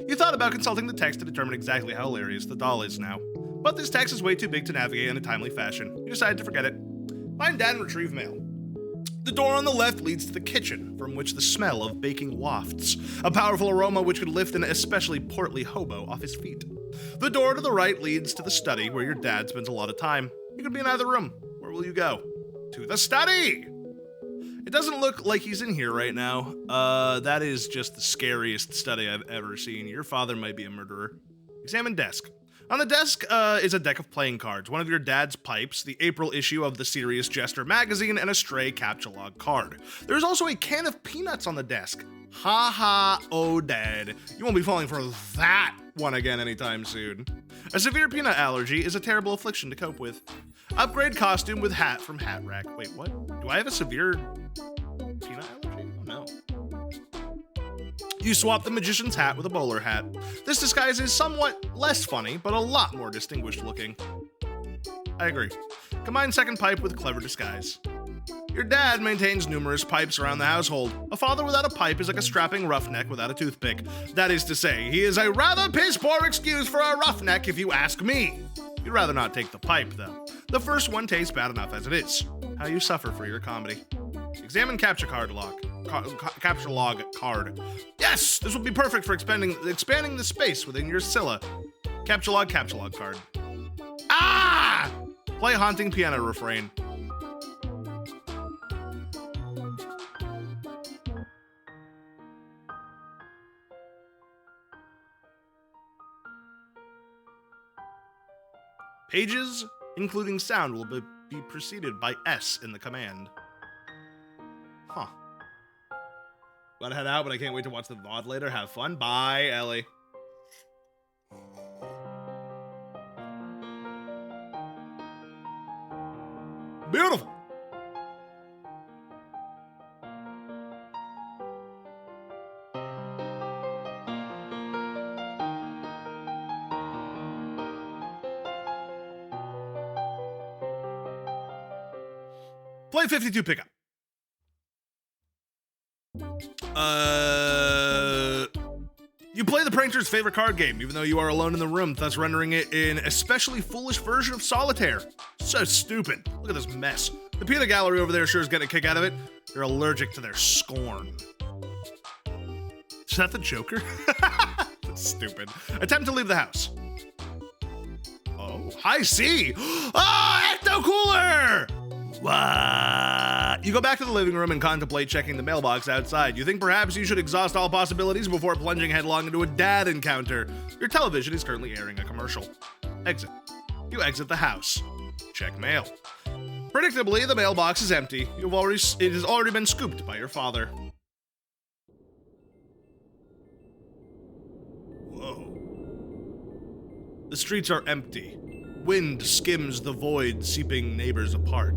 S1: You thought about consulting the text to determine exactly how hilarious the doll is now. But this text is way too big to navigate in a timely fashion. You decided to forget it. Find Dad and retrieve mail. The door on the left leads to the kitchen, from which the smell of baking wafts, a powerful aroma which could lift an especially portly hobo off his feet. The door to the right leads to the study, where your dad spends a lot of time. You could be in either room. Where will you go? To the study! It doesn't look like he's in here right now. That is just the scariest study I've ever seen. Your father might be a murderer. Examine desk. On the desk is a deck of playing cards, one of your dad's pipes, the April issue of the Serious Jester magazine, and a stray captcha log card. There's also a can of peanuts on the desk. Ha ha, oh dad. You won't be falling for that one again anytime soon. A severe peanut allergy is a terrible affliction to cope with. Upgrade costume with hat from Hat Rack. Wait, what? Do I have a severe peanut allergy? Oh no. You swap the magician's hat with a bowler hat. This disguise is somewhat less funny, but a lot more distinguished looking. I agree. Combine second pipe with clever disguise. Your dad maintains numerous pipes around the household. A father without a pipe is like a strapping roughneck without a toothpick. That is to say, he is a rather piss-poor excuse for a roughneck if you ask me. You'd rather not take the pipe, though. The first one tastes bad enough as it is. How you suffer for your comedy. Examine capture log card. Yes, this will be perfect for expanding the space within your Scylla. Capture log card. Ah! Play haunting piano refrain. Pages, including sound, will be preceded by S in the command. Huh. Gotta head out, but I can't wait to watch the VOD later. Have fun. Bye, Ellie. Beautiful. Play 52 pickup. You play the prankster's favorite card game, even though you are alone in the room, thus rendering it an especially foolish version of solitaire. So stupid. Look at this mess. The peanut gallery over there sure is getting a kick out of it. They're allergic to their scorn. Is that the Joker? That's stupid. Attempt to leave the house. Oh, high C. Oh, ecto cooler! What? You go back to the living room and contemplate checking the mailbox outside. You think perhaps you should exhaust all possibilities before plunging headlong into a dad encounter. Your television is currently airing a commercial. Exit. You exit the house. Check mail. Predictably, the mailbox is empty. It has already been scooped by your father. Whoa. The streets are empty. Wind skims the void, seeping neighbors apart,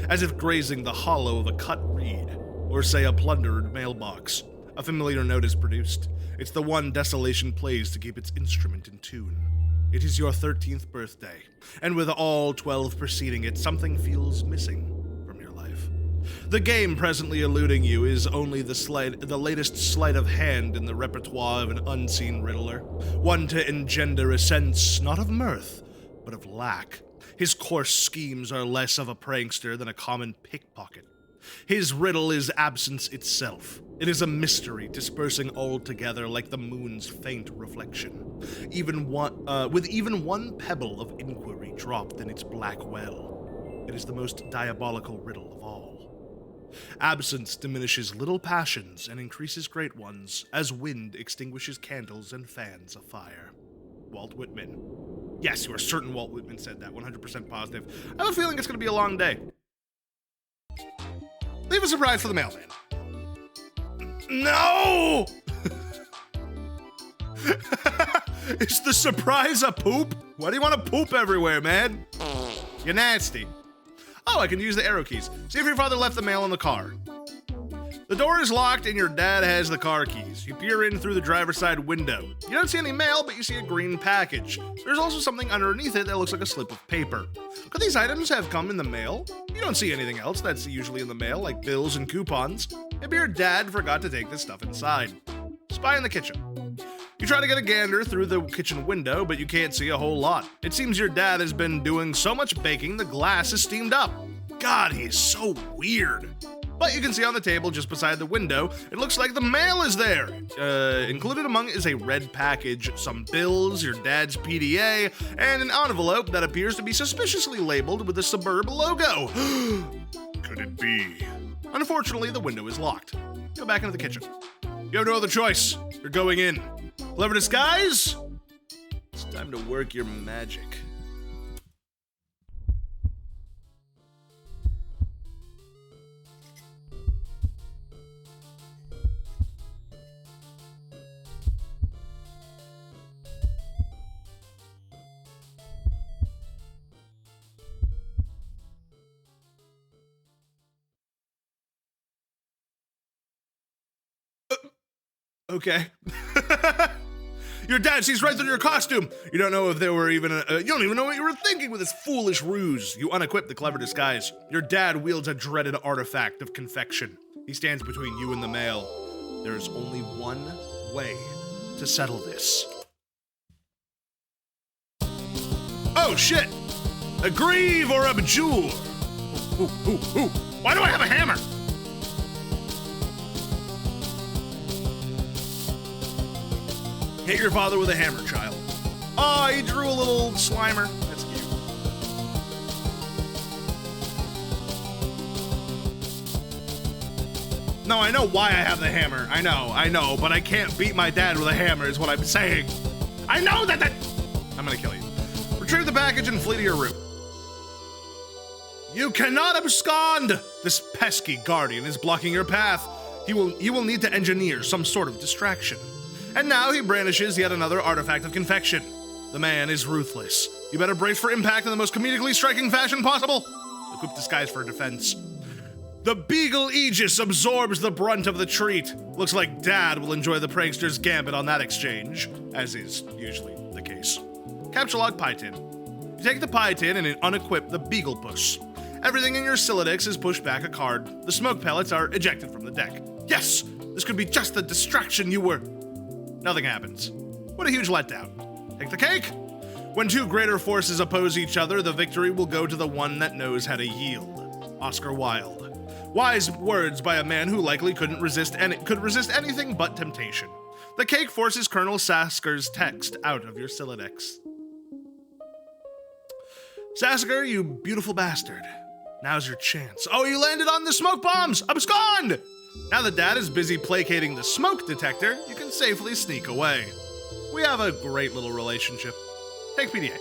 S1: as if grazing the hollow of a cut reed, or say a plundered mailbox. A familiar note is produced. It's the one desolation plays to keep its instrument in tune. It is your 13th birthday, and with all 12 preceding it, something feels missing from your life. The game presently eluding you is only the latest sleight of hand in the repertoire of an unseen riddler, one to engender a sense not of mirth, but of lack. His coarse schemes are less of a prankster than a common pickpocket. His riddle is absence itself. It is a mystery dispersing all together like the moon's faint reflection, with even one pebble of inquiry dropped in its black well. It is the most diabolical riddle of all. Absence diminishes little passions and increases great ones, as wind extinguishes candles and fans a fire. Walt Whitman. Yes, you are certain Walt Whitman said that, 100% positive. I have a feeling it's going to be a long day. Leave a surprise for the mailman. No! Is the surprise a poop? Why do you want to poop everywhere, man? You're nasty. Oh, I can use the arrow keys. See if your father left the mail in the car. The door is locked and your dad has the car keys. You peer in through the driver's side window. You don't see any mail, but you see a green package. There's also something underneath it that looks like a slip of paper. Could these items have come in the mail? You don't see anything else that's usually in the mail, like bills and coupons. Maybe your dad forgot to take this stuff inside. Spy in the kitchen. You try to get a gander through the kitchen window, but you can't see a whole lot. It seems your dad has been doing so much baking the glass is steamed up. God, he's so weird. But you can see on the table just beside the window, it looks like the mail is there. Included among is a red package, some bills, your dad's PDA, and an envelope that appears to be suspiciously labeled with the Suburb logo. Could it be? Unfortunately, the window is locked. Go back into the kitchen. You have no other choice. You're going in. Clever disguise? It's time to work your magic. Okay. Your dad sees right through your costume. You don't know if there were even you don't even know what you were thinking with this foolish ruse. You unequip the clever disguise. Your dad wields a dreaded artifact of confection. He stands between you and the mail. There is only one way to settle this. Oh shit! Aggrieve or abjure. Ooh. Why do I have a hammer? Hit your father with a hammer, child. Oh, he drew a little Slimer. That's cute. No, I know why I have the hammer. I know, but I can't beat my dad with a hammer is what I'm saying. I know that I'm gonna kill you. Retrieve the package and flee to your room. You cannot abscond! This pesky guardian is blocking your path. You will need to engineer some sort of distraction. And now he brandishes yet another artifact of confection. The man is ruthless. You better brace for impact in the most comedically striking fashion possible. Equip disguise for defense. The Beagle Aegis absorbs the brunt of the treat. Looks like Dad will enjoy the prankster's gambit on that exchange, as is usually the case. Capture log pie tin. You take the pie tin and unequip the Beagle Puss. Everything in your Silodex is pushed back a card. The smoke pellets are ejected from the deck. Yes! This could be just the distraction you were... Nothing happens. What a huge letdown. Take the cake. When two greater forces oppose each other, the victory will go to the one that knows how to yield. Oscar Wilde. Wise words by a man who likely could resist anything but temptation. The cake forces Colonel Sasker's text out of your Silodex. Sasker, you beautiful bastard. Now's your chance. Oh, you landed on the smoke bombs! Abscond! Now that Dad is busy placating the smoke detector, you can safely sneak away. We have a great little relationship. Take PDA.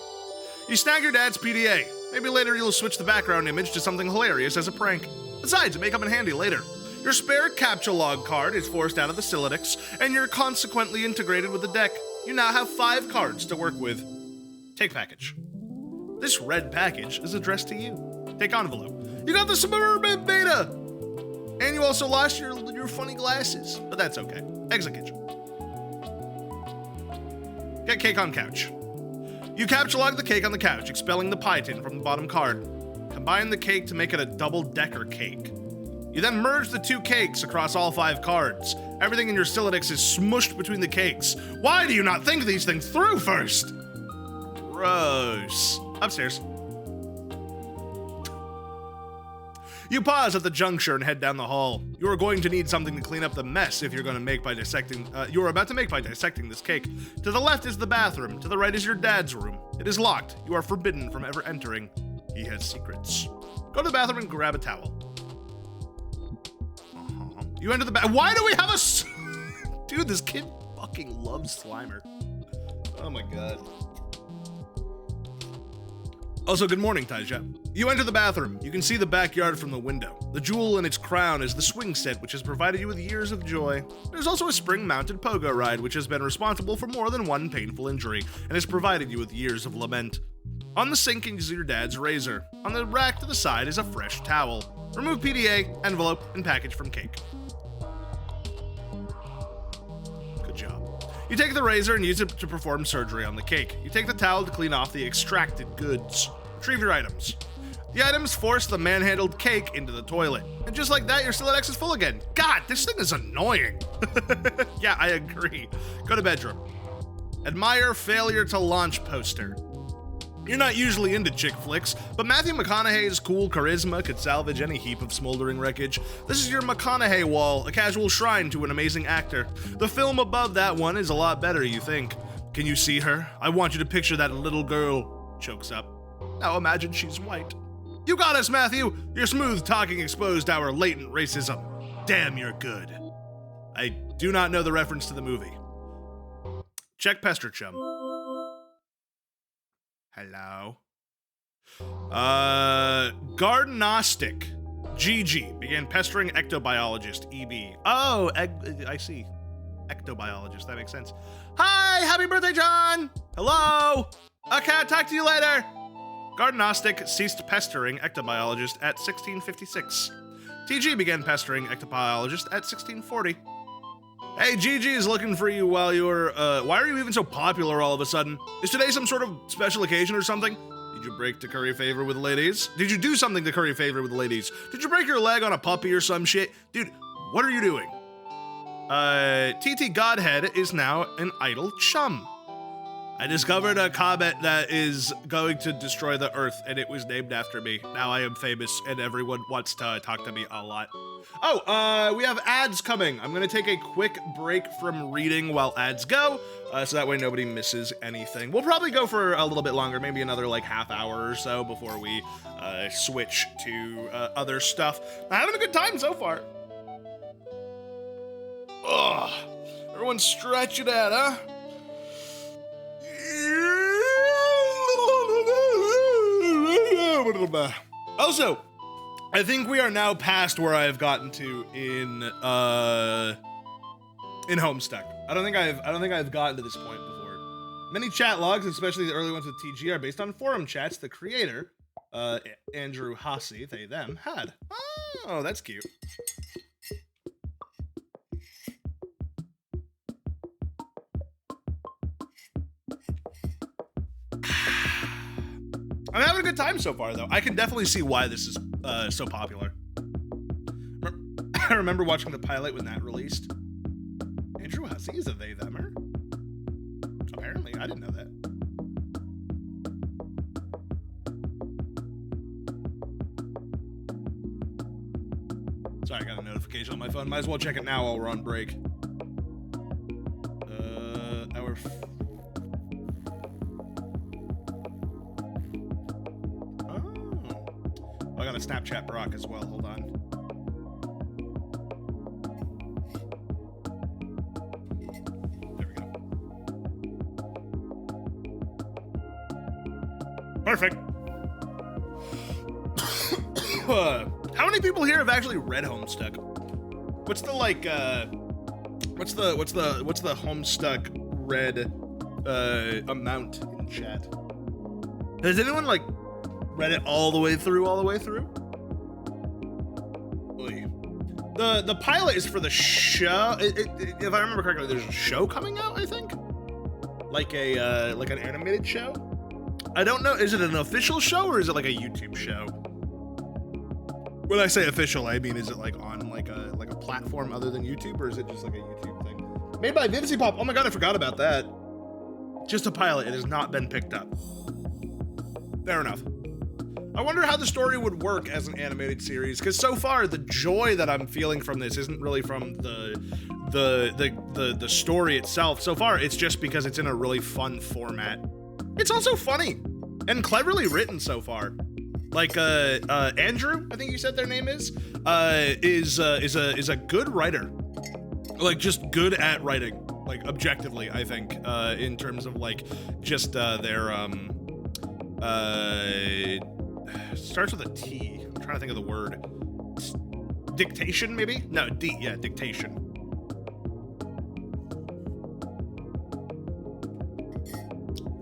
S1: You snag your dad's PDA. Maybe later you'll switch the background image to something hilarious as a prank. Besides, it may come in handy later. Your spare captcha log card is forced out of the Silodex, and you're consequently integrated with the deck. You now have 5 cards to work with. Take package. This red package is addressed to you. Take envelope. You got the Suburban Beta! And you also lost your funny glasses, but that's okay. Exit kitchen. Get cake on couch. You captcha log the cake on the couch, expelling the pie tin from the bottom card. Combine the cake to make it a double-decker cake. You then merge the 2 cakes across all 5 cards. Everything in your Silodex is smushed between the cakes. Why do you not think these things through first? Gross. Upstairs. You pause at the juncture and head down the hall. You are going to need something to clean up the mess if you're going to make by dissecting. You are about to make by dissecting this cake. To the left is the bathroom. To the right is your dad's room. It is locked. You are forbidden from ever entering. He has secrets. Go to the bathroom and grab a towel. You enter the Why do we have a... Dude, this kid fucking loves Slimer. Oh my god. Also, good morning, Taija. You enter the bathroom. You can see the backyard from the window. The jewel in its crown is the swing set, which has provided you with years of joy. There's also a spring-mounted pogo ride, which has been responsible for more than one painful injury, and has provided you with years of lament. On the sink is your dad's razor. On the rack to the side is a fresh towel. Remove PDA, envelope, and package from cake. Good job. You take the razor and use it to perform surgery on the cake. You take the towel to clean off the extracted goods. Retrieve your items. The items force the manhandled cake into the toilet. And just like that, your Silodex is full again. God, this thing is annoying. Yeah, I agree. Go to bedroom. Admire failure to launch poster. You're not usually into chick flicks, but Matthew McConaughey's cool charisma could salvage any heap of smoldering wreckage. This is your McConaughey wall, a casual shrine to an amazing actor. The film above that one is a lot better, you think. Can you see her? I want you to picture that little girl. Chokes up. Now imagine she's white. You got us, Matthew! Your smooth talking exposed our latent racism. Damn, you're good. I do not know the reference to the movie. Check Pester Chum. Hello. Gardenostic. GG began pestering ectobiologist EB. Oh, I see. Ectobiologist, that makes sense. Hi, happy birthday, John! Hello! Okay, I'll talk to you later. Gardenostic ceased pestering ectobiologist at 1656. TG began pestering ectobiologist at 1640. Hey, GG is looking for you while you're, why are you even so popular all of a sudden? Is today some sort of special occasion or something? Did you break to curry favor with the ladies? Did you do something to curry favor with the ladies? Did you break your leg on a puppy or some shit? Dude, what are you doing? TT Godhead is now an idle chum. I discovered a comet that is going to destroy the Earth, and it was named after me. Now I am famous, and everyone wants to talk to me a lot. Oh, we have ads coming. I'm going to take a quick break from reading while ads go, so that way nobody misses anything. We'll probably go for a little bit longer, maybe another like half hour or so before we switch to other stuff. I'm having a good time so far. Ugh. Everyone stretch it out, huh? Also, I think we are now past where I have gotten to in Homestuck. I don't think I've gotten to this point before. Many chat logs, especially the early ones with TG, are based on forum chats the creator, Andrew Hasse, they them, had. Oh, that's cute. I'm having a good time so far, though. I can definitely see why this is so popular. I remember watching the pilot when that released. Andrew Hussey is a they-themer. Apparently, I didn't know that. notification on my phone. Might as well check it now while we're on break. Oh, I got a Snapchat Brock as well. Hold on. There we go. Perfect. How many people here have actually read Homestuck? What's the what's the Homestuck read amount in chat? Has anyone like read it all the way through? Oy. The pilot is for the show. If I remember correctly, there's a show coming out, I think, like an animated show. I don't know. Is it an official show or is it like a YouTube show? When I say official, I mean, is it like on like a platform other than YouTube, or is it just like a YouTube thing? Made by Vivzy Pop. Oh my god, I forgot about that. Just a pilot. It has not been picked up. Fair enough. I wonder how the story would work as an animated series, because so far the joy that I'm feeling from this isn't really from the story itself. So far, it's just because it's in a really fun format. It's also funny and cleverly written so far. Like Andrew, I think you said their name is a good writer. Like just good at writing, like objectively, I think, in terms of like just their starts with a T. I'm trying to think of the word. Dictation, maybe? No, yeah, dictation.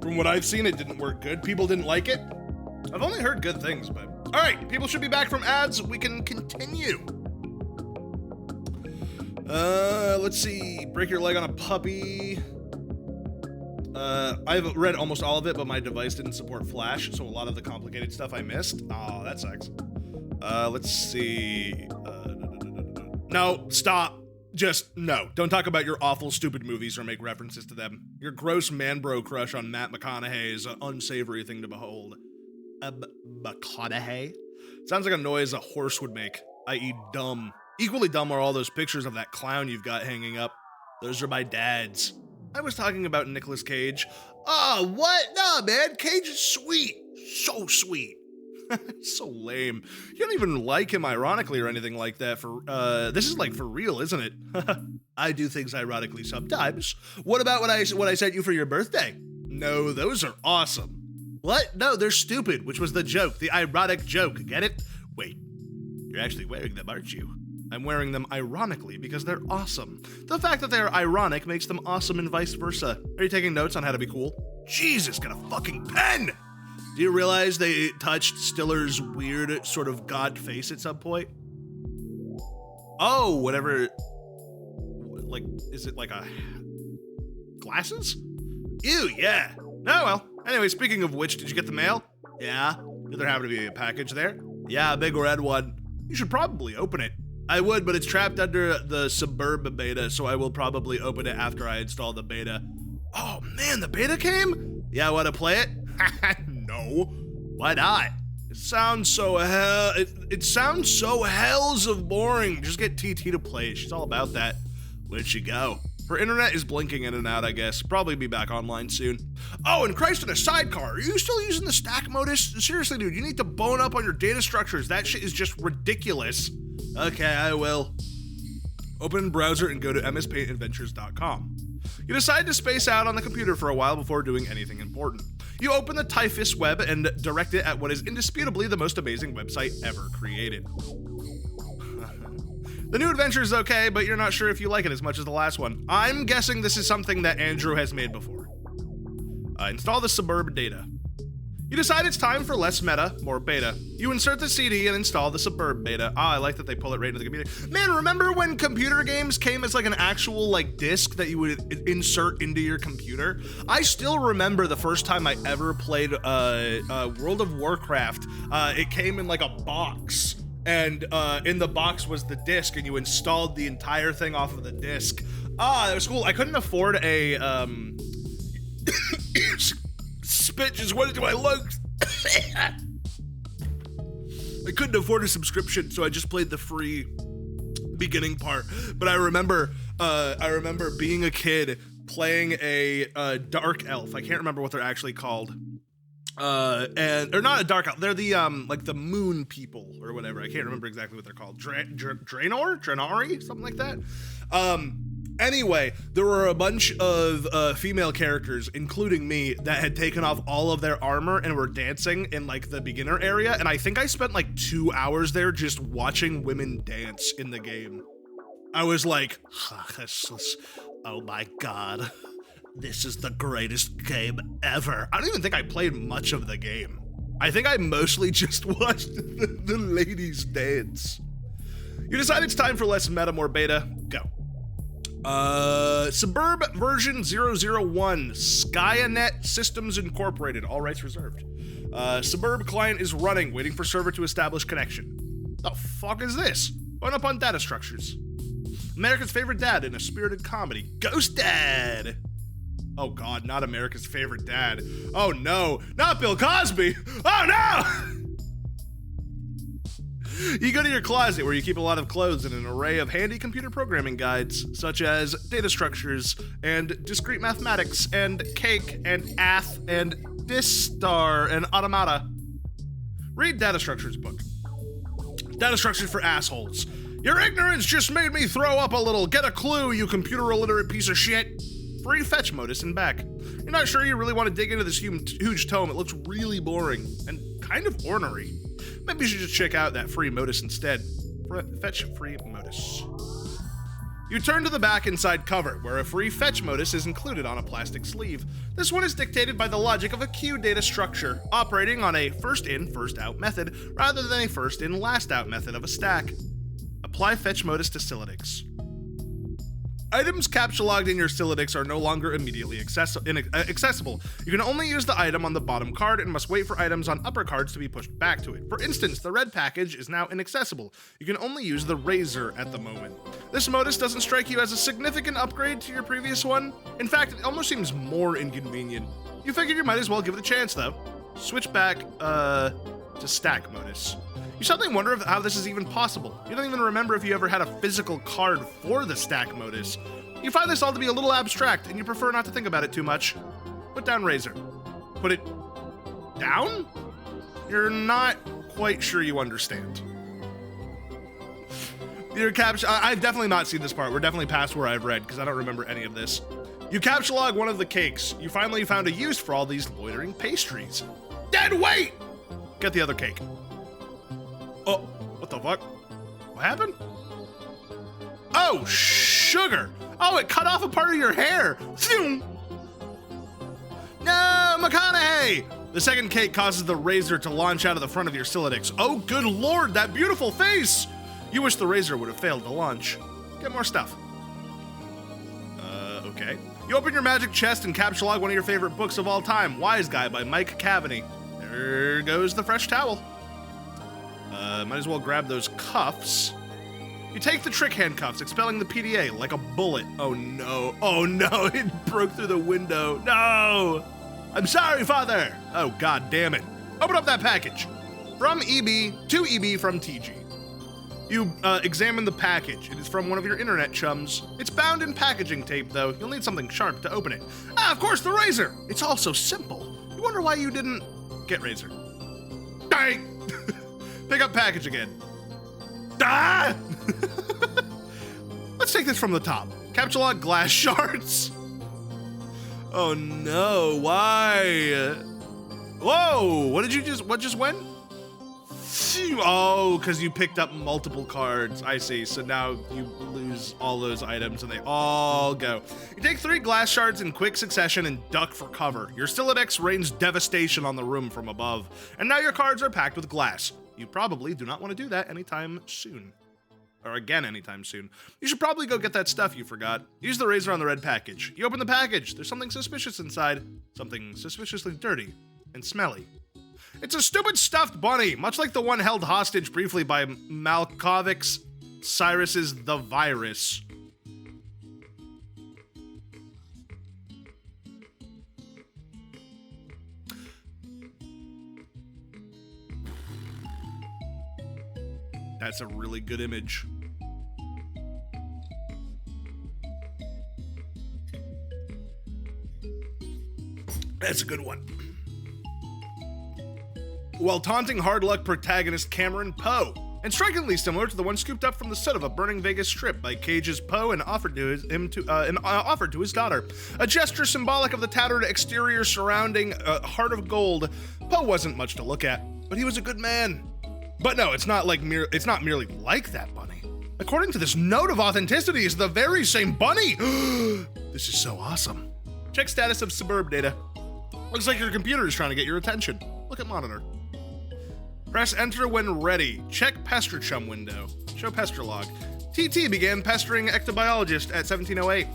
S1: From what I've seen, it didn't work good. People didn't like it. I've only heard good things, but... Alright, people should be back from ads. We can continue. Let's see. Break your leg on a puppy. I've read almost all of it, but my device didn't support Flash, so a lot of the complicated stuff I missed. Oh, that sucks. Let's see. No, stop. Just, no. Don't talk about your awful, stupid movies or make references to them. Your gross man-bro crush on Matt McConaughey is an unsavory thing to behold. McConaughey? Sounds like a noise a horse would make, i.e. dumb. Equally dumb are all those pictures of that clown you've got hanging up. Those are my dad's. I was talking about Nicolas Cage. Oh, what? Nah, man, Cage is sweet. So sweet. So lame. You don't even like him ironically or anything like that. This is like for real, isn't it? I do things ironically sometimes. What about what I sent you for your birthday? No, those are awesome. What? No, they're stupid, which was the joke, the ironic joke. Get it? Wait, you're actually wearing them, aren't you? I'm wearing them ironically because they're awesome. The fact that they're ironic makes them awesome and vice versa. Are you taking notes on how to be cool? Jesus, got a fucking pen! Do you realize they touched Stiller's weird sort of god face at some point? Oh, whatever. Like, is it like a glasses? Ew, yeah. Oh, well. Anyway, speaking of which, did you get the mail? Yeah. Did there happen to be a package there? Yeah, a big red one. You should probably open it. I would, but it's trapped under the Suburb beta, so I will probably open it after I install the beta. Oh man, the beta came? Yeah, want to play it? No. Why not? It sounds so it sounds so hells of boring. Just get TT to play it. She's all about that. Where'd she go? Her internet is blinking in and out, I guess. Probably be back online soon. Oh, and Christ in a sidecar. Are you still using the stack modus? Seriously, dude, you need to bone up on your data structures. That shit is just ridiculous. Okay, I will. Open browser and go to mspaintadventures.com. You decide to space out on the computer for a while before doing anything important. You open the Typhus web and direct it at what is indisputably the most amazing website ever created. The new adventure is okay, but you're not sure if you like it as much as the last one. I'm guessing this is something that Andrew has made before. Install the Suburb data. You decide it's time for less meta, more beta. You insert the CD and install the Suburb beta. I like that they pull it right into the computer. Man, remember when computer games came as like an actual like disc that you would insert into your computer? I still remember the first time I ever played World of Warcraft. It came in like a box. And in the box was the disc, and you installed the entire thing off of the disc. That was cool. I couldn't afford a spit just went into my lungs. I couldn't afford a subscription, so I just played the free beginning part, but I remember being a kid playing a dark elf. I can't remember what they're actually called. Or not a dark elf. They're the like the moon people or whatever. I can't remember exactly what they're called. Draenori, something like that. Anyway, there were a bunch of female characters, including me, that had taken off all of their armor and were dancing in like the beginner area, and I think I spent like 2 hours there just watching women dance in the game. I was like, oh my god, this is the greatest game ever. I don't even think I played much of the game. I think I mostly just watched the ladies dance. You decide it's time for less meta, more beta. Go. Suburb version 001, Skyanet Systems Incorporated, all rights reserved. Suburb client is running, waiting for server to establish connection. The fuck is this? Going up on data structures. America's favorite dad in a spirited comedy. Ghost Dad! Oh god, not America's favorite dad. Oh no, not Bill Cosby! Oh no! You go to your closet where you keep a lot of clothes and an array of handy computer programming guides, such as data structures and discrete mathematics and cake and ath and distar and automata. Read Data Structures book. Data Structures for assholes. Your ignorance just made me throw up a little. Get a clue, you computer illiterate piece of shit. Free fetch modus and back. You're not sure you really want to dig into this huge tome. It looks really boring and kind of ornery. Maybe you should just check out that free modus instead. Fetch free modus. You turn to the back inside cover, where a free fetch modus is included on a plastic sleeve. This one is dictated by the logic of a queue data structure, operating on a first in, first out method, rather than a first in, last out method of a stack. Apply fetch modus to Syllodix. Items captcha-logged in your Syllodix are no longer immediately accessible. You can only use the item on the bottom card and must wait for items on upper cards to be pushed back to it. For instance, the red package is now inaccessible. You can only use the razor at the moment. This modus doesn't strike you as a significant upgrade to your previous one. In fact, it almost seems more inconvenient. You figured you might as well give it a chance, though. Switch back, to stack modus. You suddenly wonder how this is even possible. You don't even remember if you ever had a physical card for the stack modus. You find this all to be a little abstract, and you prefer not to think about it too much. Put down razor. Put it down? You're not quite sure you understand. Your captcha, I've definitely not seen this part. We're definitely past where I've read, because I don't remember any of this. You captcha log one of the cakes. You finally found a use for all these loitering pastries. Dead weight! Get the other cake. Oh, what the fuck? What happened? Oh, sugar! Oh, it cut off a part of your hair! Phew. No, McConaughey! The second cake causes the razor to launch out of the front of your Syllodix. Oh, good lord, that beautiful face! You wish the razor would have failed to launch. Get more stuff. Okay. You open your magic chest and captcha log one of your favorite books of all time, Wise Guy by Mike Cavaney. There goes the fresh towel. Might as well grab those cuffs. You take the trick handcuffs, expelling the PDA like a bullet. Oh no, it broke through the window. No! I'm sorry, Father! Oh, god damn it. Open up that package. From EB to EB from TG. You examine the package. It is from one of your internet chums. It's bound in packaging tape, though. You'll need something sharp to open it. Ah, of course, the razor! It's all so simple. You wonder why you didn't get razor. Dang! Pick up package again. Ah! Let's take this from the top. Captcha log glass shards. Oh no, why? Whoa, what just went? Oh, because you picked up multiple cards. I see, so now you lose all those items and they all go. You take 3 glass shards in quick succession and duck for cover. Your Syllodix rains devastation on the room from above. And now your cards are packed with glass. You probably do not want to do that anytime soon. Or again anytime soon. You should probably go get that stuff you forgot. Use the razor on the red package. You open the package. There's something suspicious inside. Something suspiciously dirty and smelly. It's a stupid stuffed bunny, much like the one held hostage briefly by Malkovich's Cyrus's The Virus. That's a really good image. That's a good one. While taunting hard luck protagonist Cameron Poe, and strikingly similar to the one scooped up from the set of a burning Vegas strip by Cage's Poe and offered to his daughter. A gesture symbolic of the tattered exterior surrounding a heart of gold. Poe wasn't much to look at, but he was a good man. But no, it's not merely like that bunny. According to this note of authenticity, it's the very same bunny. This is so awesome. Check status of suburb data. Looks like your computer is trying to get your attention. Look at monitor. Press enter when ready. Check pester chum window. Show pester log. TT began pestering ectobiologist at 1708.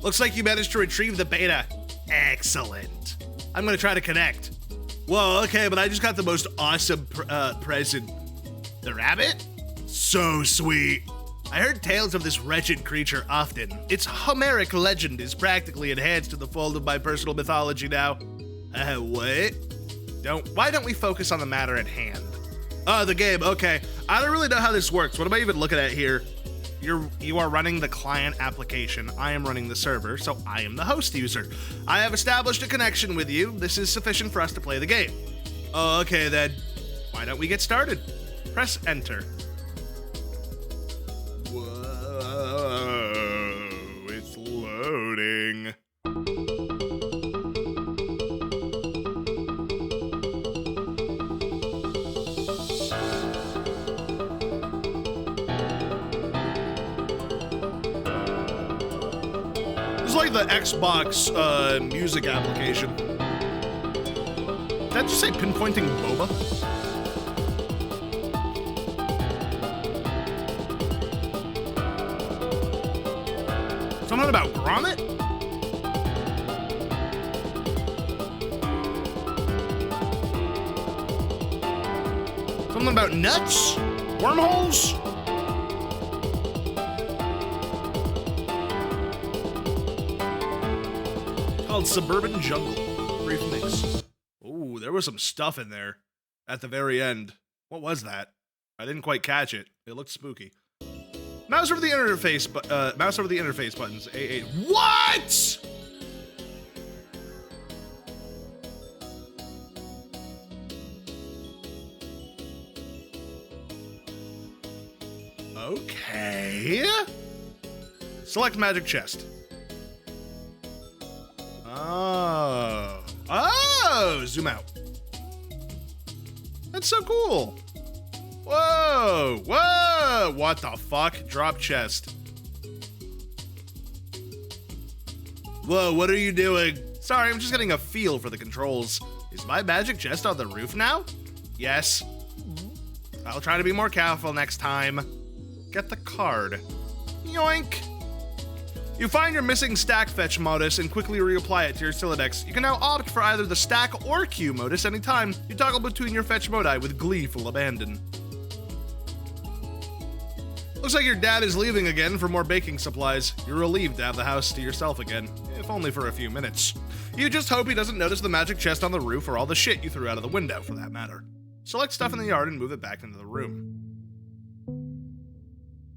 S1: Looks like you managed to retrieve the beta. Excellent. I'm gonna try to connect. Whoa, okay, but I just got the most awesome present. The rabbit? So sweet. I heard tales of this wretched creature often. Its Homeric legend is practically enhanced to the fold of my personal mythology now. What? Why don't we focus on the matter at hand? Oh, the game, okay. I don't really know how this works. What am I even looking at here? You are running the client application. I am running the server, so I am the host user. I have established a connection with you. This is sufficient for us to play the game. Oh, okay then. Why don't we get started? Press enter. Whoa, it's loading. It's like the Xbox music application. Did that just say pinpointing boba? Something about grommet? Something about nuts? Wormholes? Called Suburban Jungle. Brief mix. Ooh, there was some stuff in there at the very end. What was that? I didn't quite catch it. It looked spooky. Mouse over the interface, mouse over the interface buttons. A8. What? Okay. Select magic chest. Oh, zoom out. That's so cool. Whoa, what the fuck? Drop chest. Whoa, what are you doing? Sorry, I'm just getting a feel for the controls. Is my magic chest on the roof now? Yes. I'll try to be more careful next time. Get the card. Yoink. You find your missing stack fetch modus and quickly reapply it to your Silodex. You can now opt for either the stack or queue modus anytime. You toggle between your fetch modi with gleeful abandon. Looks like your dad is leaving again for more baking supplies. You're relieved to have the house to yourself again, if only for a few minutes. You just hope he doesn't notice the magic chest on the roof or all the shit you threw out of the window, for that matter. Select stuff in the yard and move it back into the room.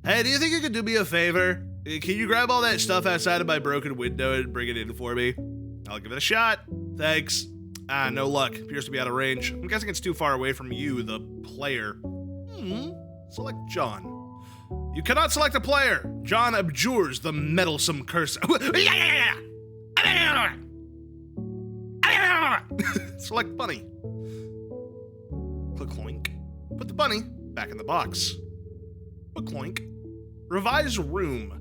S1: Hey, do you think you could do me a favor? Can you grab all that stuff outside of my broken window and bring it in for me? I'll give it a shot. Thanks. No luck. Appears to be out of range. I'm guessing it's too far away from you, the player. Select John. You cannot select a player. John abjures the meddlesome curse. Select bunny. Click cloink. Put the bunny back in the box. Click cloink. Revise room.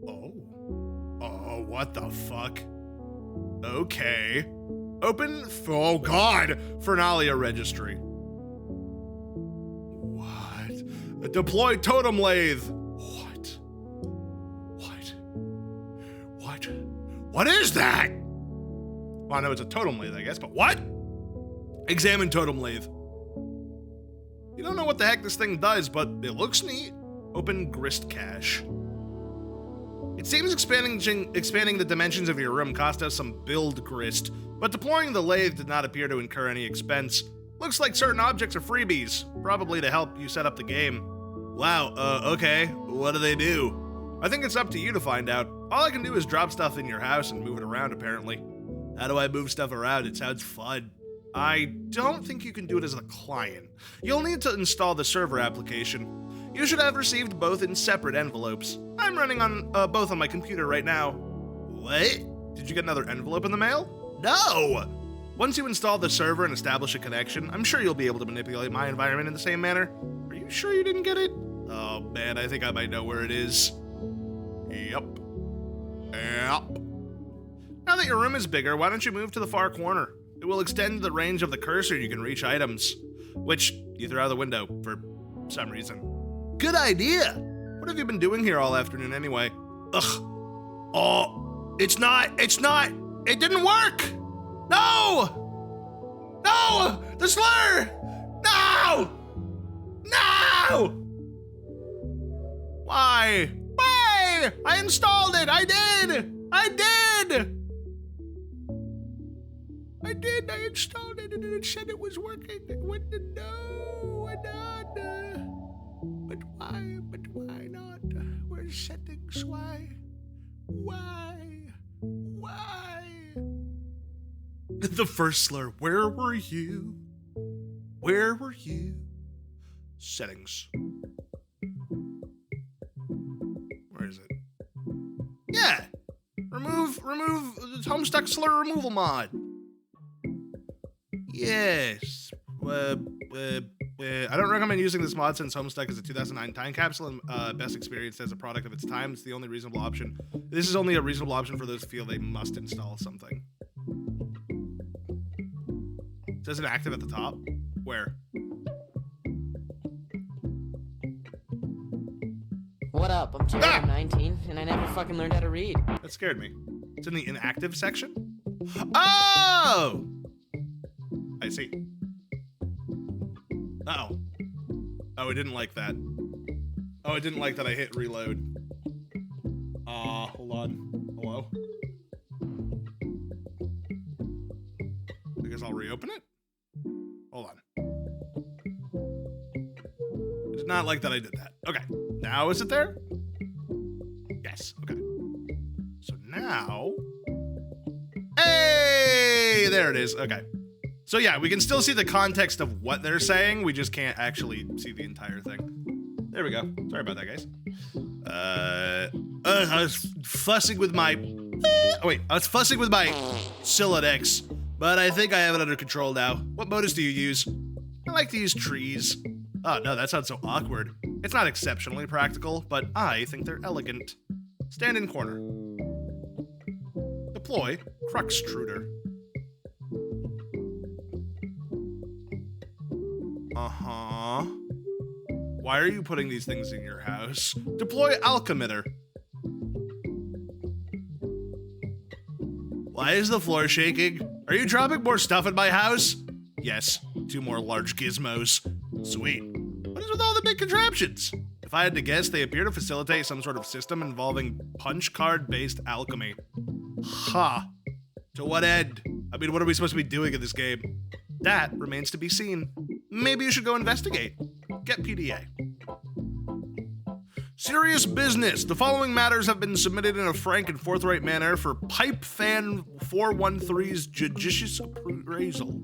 S1: Oh, what the fuck? Okay. Open, oh god, Fernalia registry. What? Deploy totem lathe. What is that? Well, I know it's a totem lathe, I guess, but what? Examine totem lathe. You don't know what the heck this thing does, but it looks neat. Open grist cache. It seems expanding the dimensions of your room cost us some build grist, but deploying the lathe did not appear to incur any expense. Looks like certain objects are freebies, probably to help you set up the game. Wow, okay, what do they do? I think it's up to you to find out. All I can do is drop stuff in your house and move it around, apparently. How do I move stuff around? It sounds fun. I don't think you can do it as a client. You'll need to install the server application. You should have received both in separate envelopes. I'm running on both on my computer right now. What? Did you get another envelope in the mail? No! Once you install the server and establish a connection, I'm sure you'll be able to manipulate my environment in the same manner. Are you sure you didn't get it? Oh man, I think I might know where it is. Yep. Now that your room is bigger, why don't you move to the far corner? It will extend the range of the cursor you can reach items, which you threw out the window for some reason. Good idea! What have you been doing here all afternoon anyway? Ugh. Oh, it didn't work! No! No! The slur! No! No! Why? Why? I installed it! I did! I installed it and it said it was working. It went to no, but why not? Where's settings? Why? The first slur, where were you? Settings. Where is it? Yeah! Remove the Homestuck slur removal mod. Yes. I don't recommend using this mod since Homestuck is a 2009 time capsule and best experienced as a product of its time. It's the only reasonable option. This is only a reasonable option for those who feel they must install something. Says it active at the top? Where?
S2: What up? I'm Jared, I'm 19, and I never fucking learned how to read.
S1: That scared me. It's in the inactive section? Oh! I see. Uh-oh. Oh, it didn't like that. Oh, it didn't like that I hit reload. Hold on. Hello? I guess I'll reopen it? Hold on. I did not like that I did that. Okay. Now is it there? Yes. Okay. So now... Hey! There it is. Okay. So yeah, we can still see the context of what they're saying. We just can't actually see the entire thing. There we go. Sorry about that, guys. I was fussing with my... I was fussing with my Silodex, but I think I have it under control now. What modus do you use? I like to use trees. Oh no, that sounds so awkward. It's not exceptionally practical, but I think they're elegant. Stand in corner. Deploy Cruxtruder. Uh-huh. Why are you putting these things in your house? Deploy Alchemitter. Why is the floor shaking? Are you dropping more stuff in my house? Yes, 2 more large gizmos. Sweet. What is with all the big contraptions? If I had to guess, they appear to facilitate some sort of system involving punch card-based alchemy. Ha. To what end? I mean, what are we supposed to be doing in this game? That remains to be seen. Maybe you should go investigate. Get PDA. Serious business. The following matters have been submitted in a frank and forthright manner for Pipe Fan 413's judicious appraisal.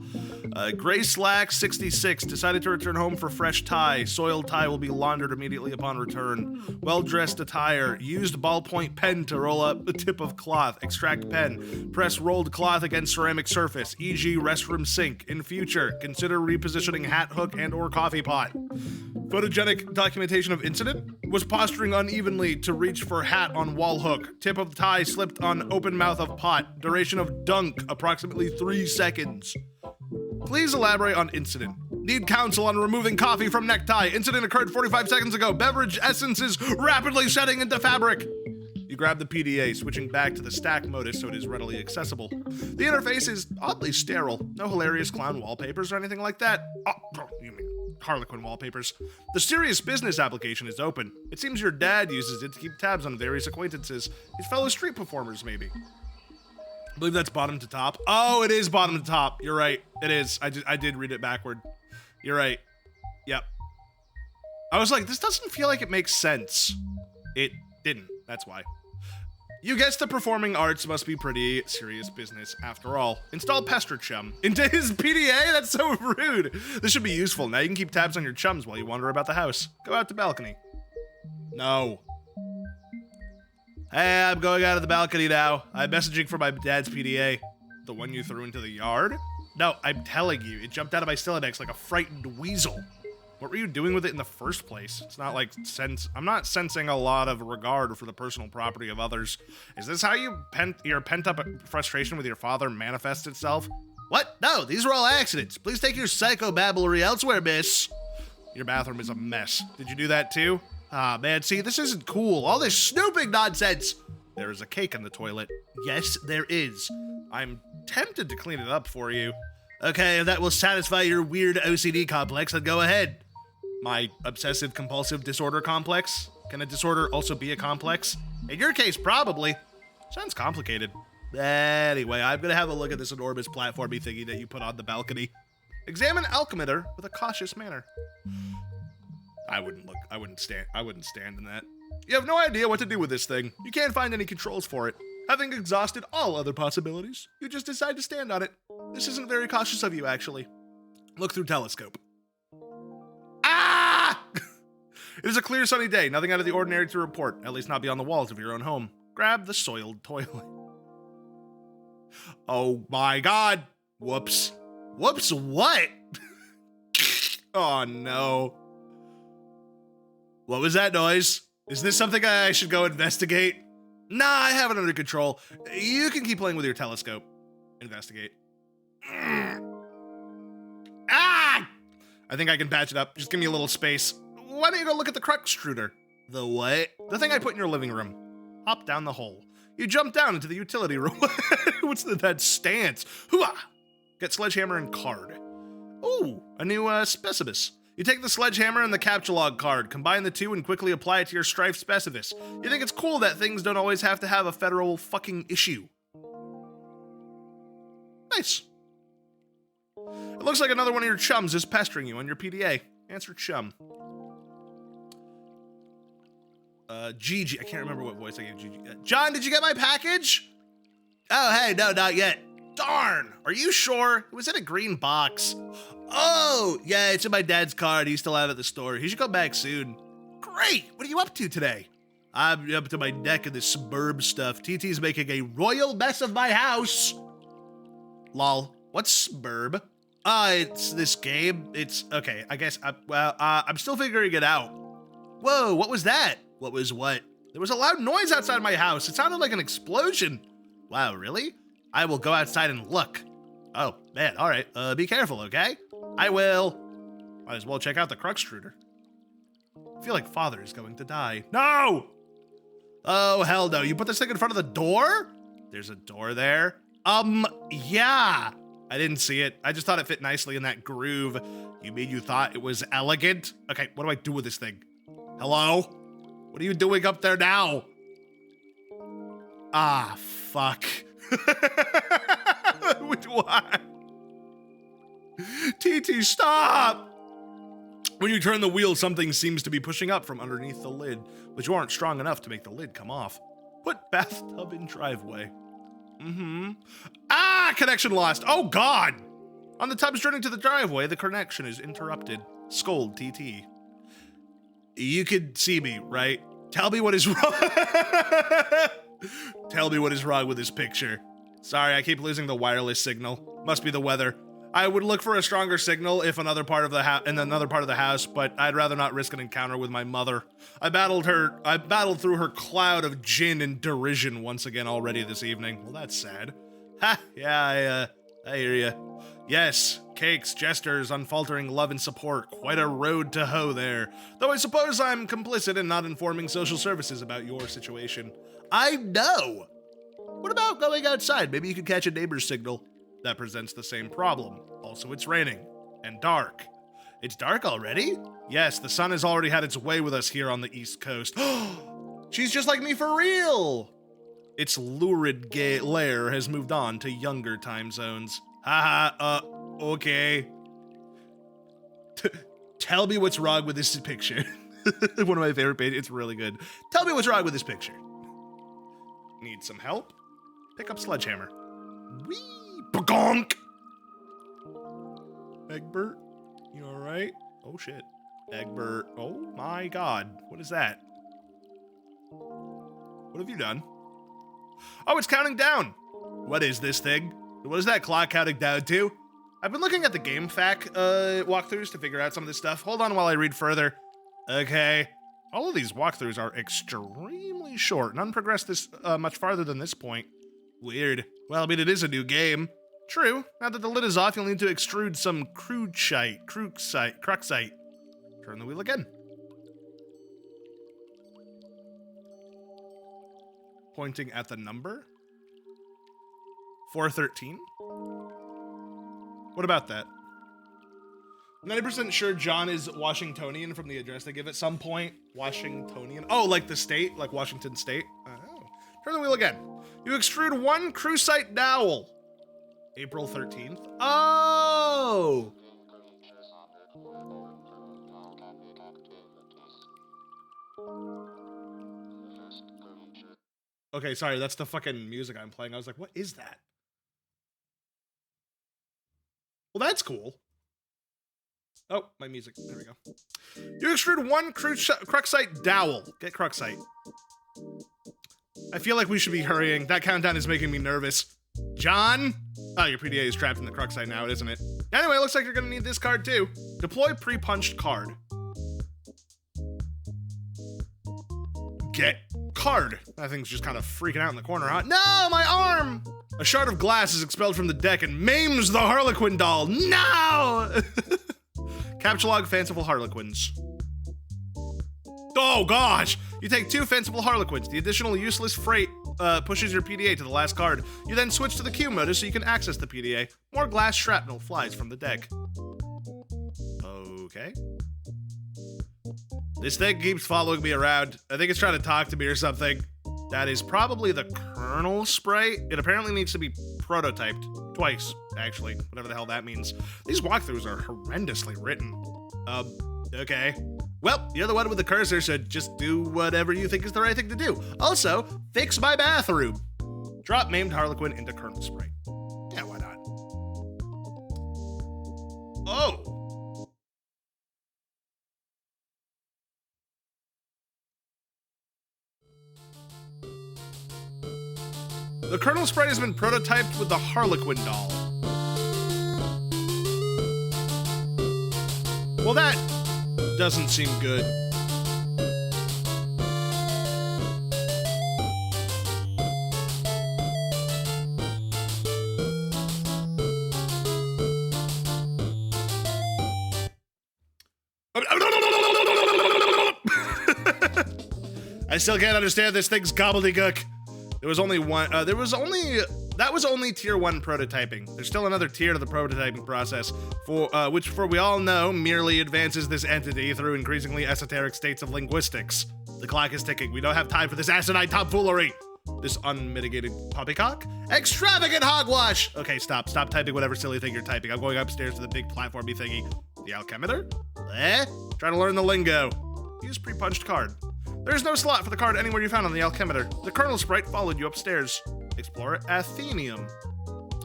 S1: Gray Slack 66 decided to return home for fresh tie. Soiled tie will be laundered immediately upon return. Well-dressed attire. Used ballpoint pen to roll up the tip of cloth. Extract pen. Press rolled cloth against ceramic surface, e.g. restroom sink. In future, consider repositioning hat hook and or coffee pot. Photogenic documentation of incident. Was posturing unevenly to reach for hat on wall hook. Tip of tie slipped on open mouth of pot. Duration of dunk, approximately 3 seconds. Please elaborate on incident. Need counsel on removing coffee from necktie. Incident occurred 45 seconds ago. Beverage essences rapidly setting into fabric. You grab the PDA, switching back to the stack modus so it is readily accessible. The interface is oddly sterile. No hilarious clown wallpapers or anything like that. Oh, you mean Harlequin wallpapers. The serious business application is open. It seems your dad uses it to keep tabs on various acquaintances. His fellow street performers, maybe. I believe that's bottom to top. Oh, it is bottom to top. You're right. It is. I did read it backward. You're right. Yep. I was like, this doesn't feel like it makes sense. It didn't. That's why. You guess the performing arts must be pretty serious business after all. Install Pester Chum into his PDA? That's so rude. This should be useful. Now you can keep tabs on your chums while you wander about the house. Go out to balcony. No. Hey, I'm going out of the balcony now. I'm messaging for my dad's PDA. The one you threw into the yard? No, I'm telling you, it jumped out of my Stylidex like a frightened weasel. What were you doing with it in the first place? It's not like I'm not sensing a lot of regard for the personal property of others. Is this how your pent-up frustration with your father manifests itself? What? No, these were all accidents. Please take your psychobabble elsewhere, miss. Your bathroom is a mess. Did you do that too? Ah, man, see, this isn't cool. All this snooping nonsense. There is a cake in the toilet. Yes, there is. I'm tempted to clean it up for you. Okay, if that will satisfy your weird OCD complex, then go ahead. My obsessive-compulsive disorder complex? Can a disorder also be a complex? In your case, probably. Sounds complicated. Anyway, I'm gonna have a look at this enormous platformy thingy that you put on the balcony. Examine alchemimeter with a cautious manner. I wouldn't stand in that. You have no idea what to do with this thing. You can't find any controls for it. Having exhausted all other possibilities, you just decide to stand on it. This isn't very cautious of you, actually. Look through telescope. Ah! It is a clear sunny day, nothing out of the ordinary to report, at least not beyond the walls of your own home. Grab the soiled toilet. Oh my god! Whoops. Whoops, what? Oh no. What was that noise? Is this something I should go investigate? Nah, I have it under control. You can keep playing with your telescope. Investigate. Ah! I think I can patch it up. Just give me a little space. Why don't you go look at the crux extruder? The what? The thing I put in your living room. Hop down the hole. You jump down into the utility room. What's that stance? Hooah! Get sledgehammer and card. Ooh, a new specibus. You take the sledgehammer and the captcha log card, combine the two, and quickly apply it to your strife specibus. You think it's cool that things don't always have to have a federal fucking issue. Nice. It looks like another one of your chums is pestering you on your PDA. Answer chum. Gigi. I can't remember what voice I gave Gigi. John, did you get my package? Oh, hey, no, not yet. Darn. Are you sure? It was in a green box. Oh, yeah, it's in my dad's car and he's still out at the store. He should come back soon. Great. What are you up to today? I'm up to my neck in this suburb stuff. TT's making a royal mess of my house. Lol. What's suburb? It's this game. It's, okay, I guess, I'm still figuring it out. Whoa, what was that? What was what? There was a loud noise outside my house. It sounded like an explosion. Wow, really? I will go outside and look. Oh, man, all right. Be careful, okay? I will. Might as well check out the crux extruder. I feel like father is going to die. No! Oh, hell no. You put this thing in front of the door? There's a door there. Yeah. I didn't see it. I just thought it fit nicely in that groove. You mean you thought it was elegant? Okay, what do I do with this thing? Hello? What are you doing up there now? Ah, fuck. Which one? TT, stop! When you turn the wheel, something seems to be pushing up from underneath the lid, but you aren't strong enough to make the lid come off. Put bathtub in driveway. Ah, connection lost. Oh, God. On the tub's journey to the driveway, the connection is interrupted. Scold TT. You could see me, right? Tell me what is wrong. Tell me what is wrong with this picture. Sorry, I keep losing the wireless signal. Must be the weather. I would look for a stronger signal if another part of the house, but I'd rather not risk an encounter with my mother. I battled through her cloud of gin and derision once again already this evening. Well, that's sad. Ha, yeah, I hear ya. Yes, cakes, gestures, unfaltering love and support. Quite a road to hoe there. Though I suppose I'm complicit in not informing social services about your situation. I know. What about going outside? Maybe you could catch a neighbor's signal. That presents the same problem. Also, it's raining and dark. It's dark already? Yes, the sun has already had its way with us here on the East Coast. She's just like me for real. Its lurid lair has moved on to younger time zones. Haha, okay. Tell me what's wrong with this picture. One of my favorite pages. It's really good. Tell me what's wrong with this picture. Need some help? Pick up sledgehammer. Whee! Bagonk! Egbert, you alright? Oh shit. Egbert, oh my god. What is that? What have you done? Oh, it's counting down! What is this thing? What is that clock counting down to? I've been looking at the game fact walkthroughs to figure out some of this stuff. Hold on while I read further. Okay. All of these walkthroughs are extremely short. None progressed this much farther than this point. Weird. Well, I mean, it is a new game. True. Now that the lid is off, you'll need to extrude some cruxite. Turn the wheel again. Pointing at the number? 413? What about that? 90% sure John is Washingtonian from the address they give at some point. Washingtonian. Oh, like the state? Like Washington State? Oh. Turn the wheel again. You extrude one cruxite dowel. April 13th. Oh! Okay, sorry, that's the fucking music I'm playing. I was like, what is that? Well, that's cool. Oh, my music. There we go. You extrude one cruxite dowel. Get cruxite. I feel like we should be hurrying. That countdown is making me nervous. John? Oh, your PDA is trapped in the cruxite now, isn't it? Anyway, looks like you're gonna need this card too. Deploy pre-punched card. Get card. That thing's just kind of freaking out in the corner, huh? No, my arm! A shard of glass is expelled from the deck and maims the Harlequin doll. No! Capture log fanciful Harlequins. Oh gosh! You take 2 fanciful Harlequins. The additional useless freight pushes your PDA to the last card. You then switch to the Q mode so you can access the PDA. More glass shrapnel flies from the deck. Okay. This thing keeps following me around. I think it's trying to talk to me or something. That is probably the kernel sprite. It apparently needs to be prototyped. Twice, actually. Whatever the hell that means. These walkthroughs are horrendously written. Okay. Well, you're the one with the cursor, so just do whatever you think is the right thing to do. Also, fix my bathroom. Drop maimed Harlequin into kernel sprite. Yeah, why not? Oh. The kernel sprite has been prototyped with the Harlequin doll. Well, that doesn't seem good. I still can't understand this thing's gobbledygook. There was only one, that was only tier 1 prototyping. There's still another tier to the prototyping process, which we all know merely advances this entity through increasingly esoteric states of linguistics. The clock is ticking. We don't have time for this asinine tomfoolery. This unmitigated poppycock? Extravagant hogwash! Okay, stop typing whatever silly thing you're typing. I'm going upstairs to the big platformy thingy. The alchemeter? Try to learn the lingo. Use pre-punched card. There's no slot for the card anywhere you found on the alchemeter. The kernel sprite followed you upstairs. Explore Athenium.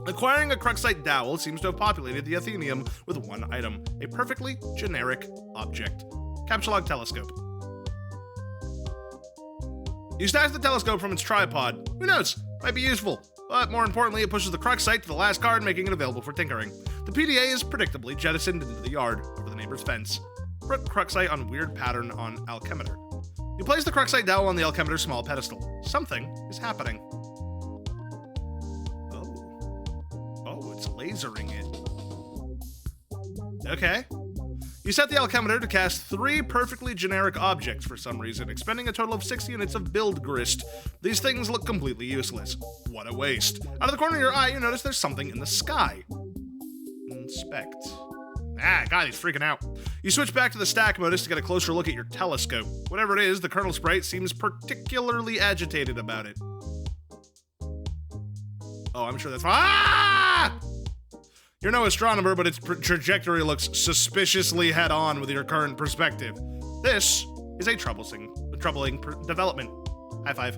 S1: Acquiring a cruxite dowel seems to have populated the Athenium with one item, a perfectly generic object. Capture log telescope. You snatch the telescope from its tripod. Who knows? Might be useful. But more importantly, it pushes the cruxite to the last card, making it available for tinkering. The PDA is predictably jettisoned into the yard over the neighbor's fence. Put cruxite on weird pattern on alchemeter. You place the cruxite dowel on the alchemeter's small pedestal. Something is happening. Oh, it's lasering it. Okay. You set the alchemeter to cast 3 perfectly generic objects for some reason, expending a total of 6 units of build grist. These things look completely useless. What a waste. Out of the corner of your eye, you notice there's something in the sky. Inspect. Ah, God, he's freaking out. You switch back to the stack modus to get a closer look at your telescope. Whatever it is, the kernel sprite seems particularly agitated about it. Oh, I'm sure that's fine. Ah! You're no astronomer, but its trajectory looks suspiciously head-on with your current perspective. This is a troubling development. High five.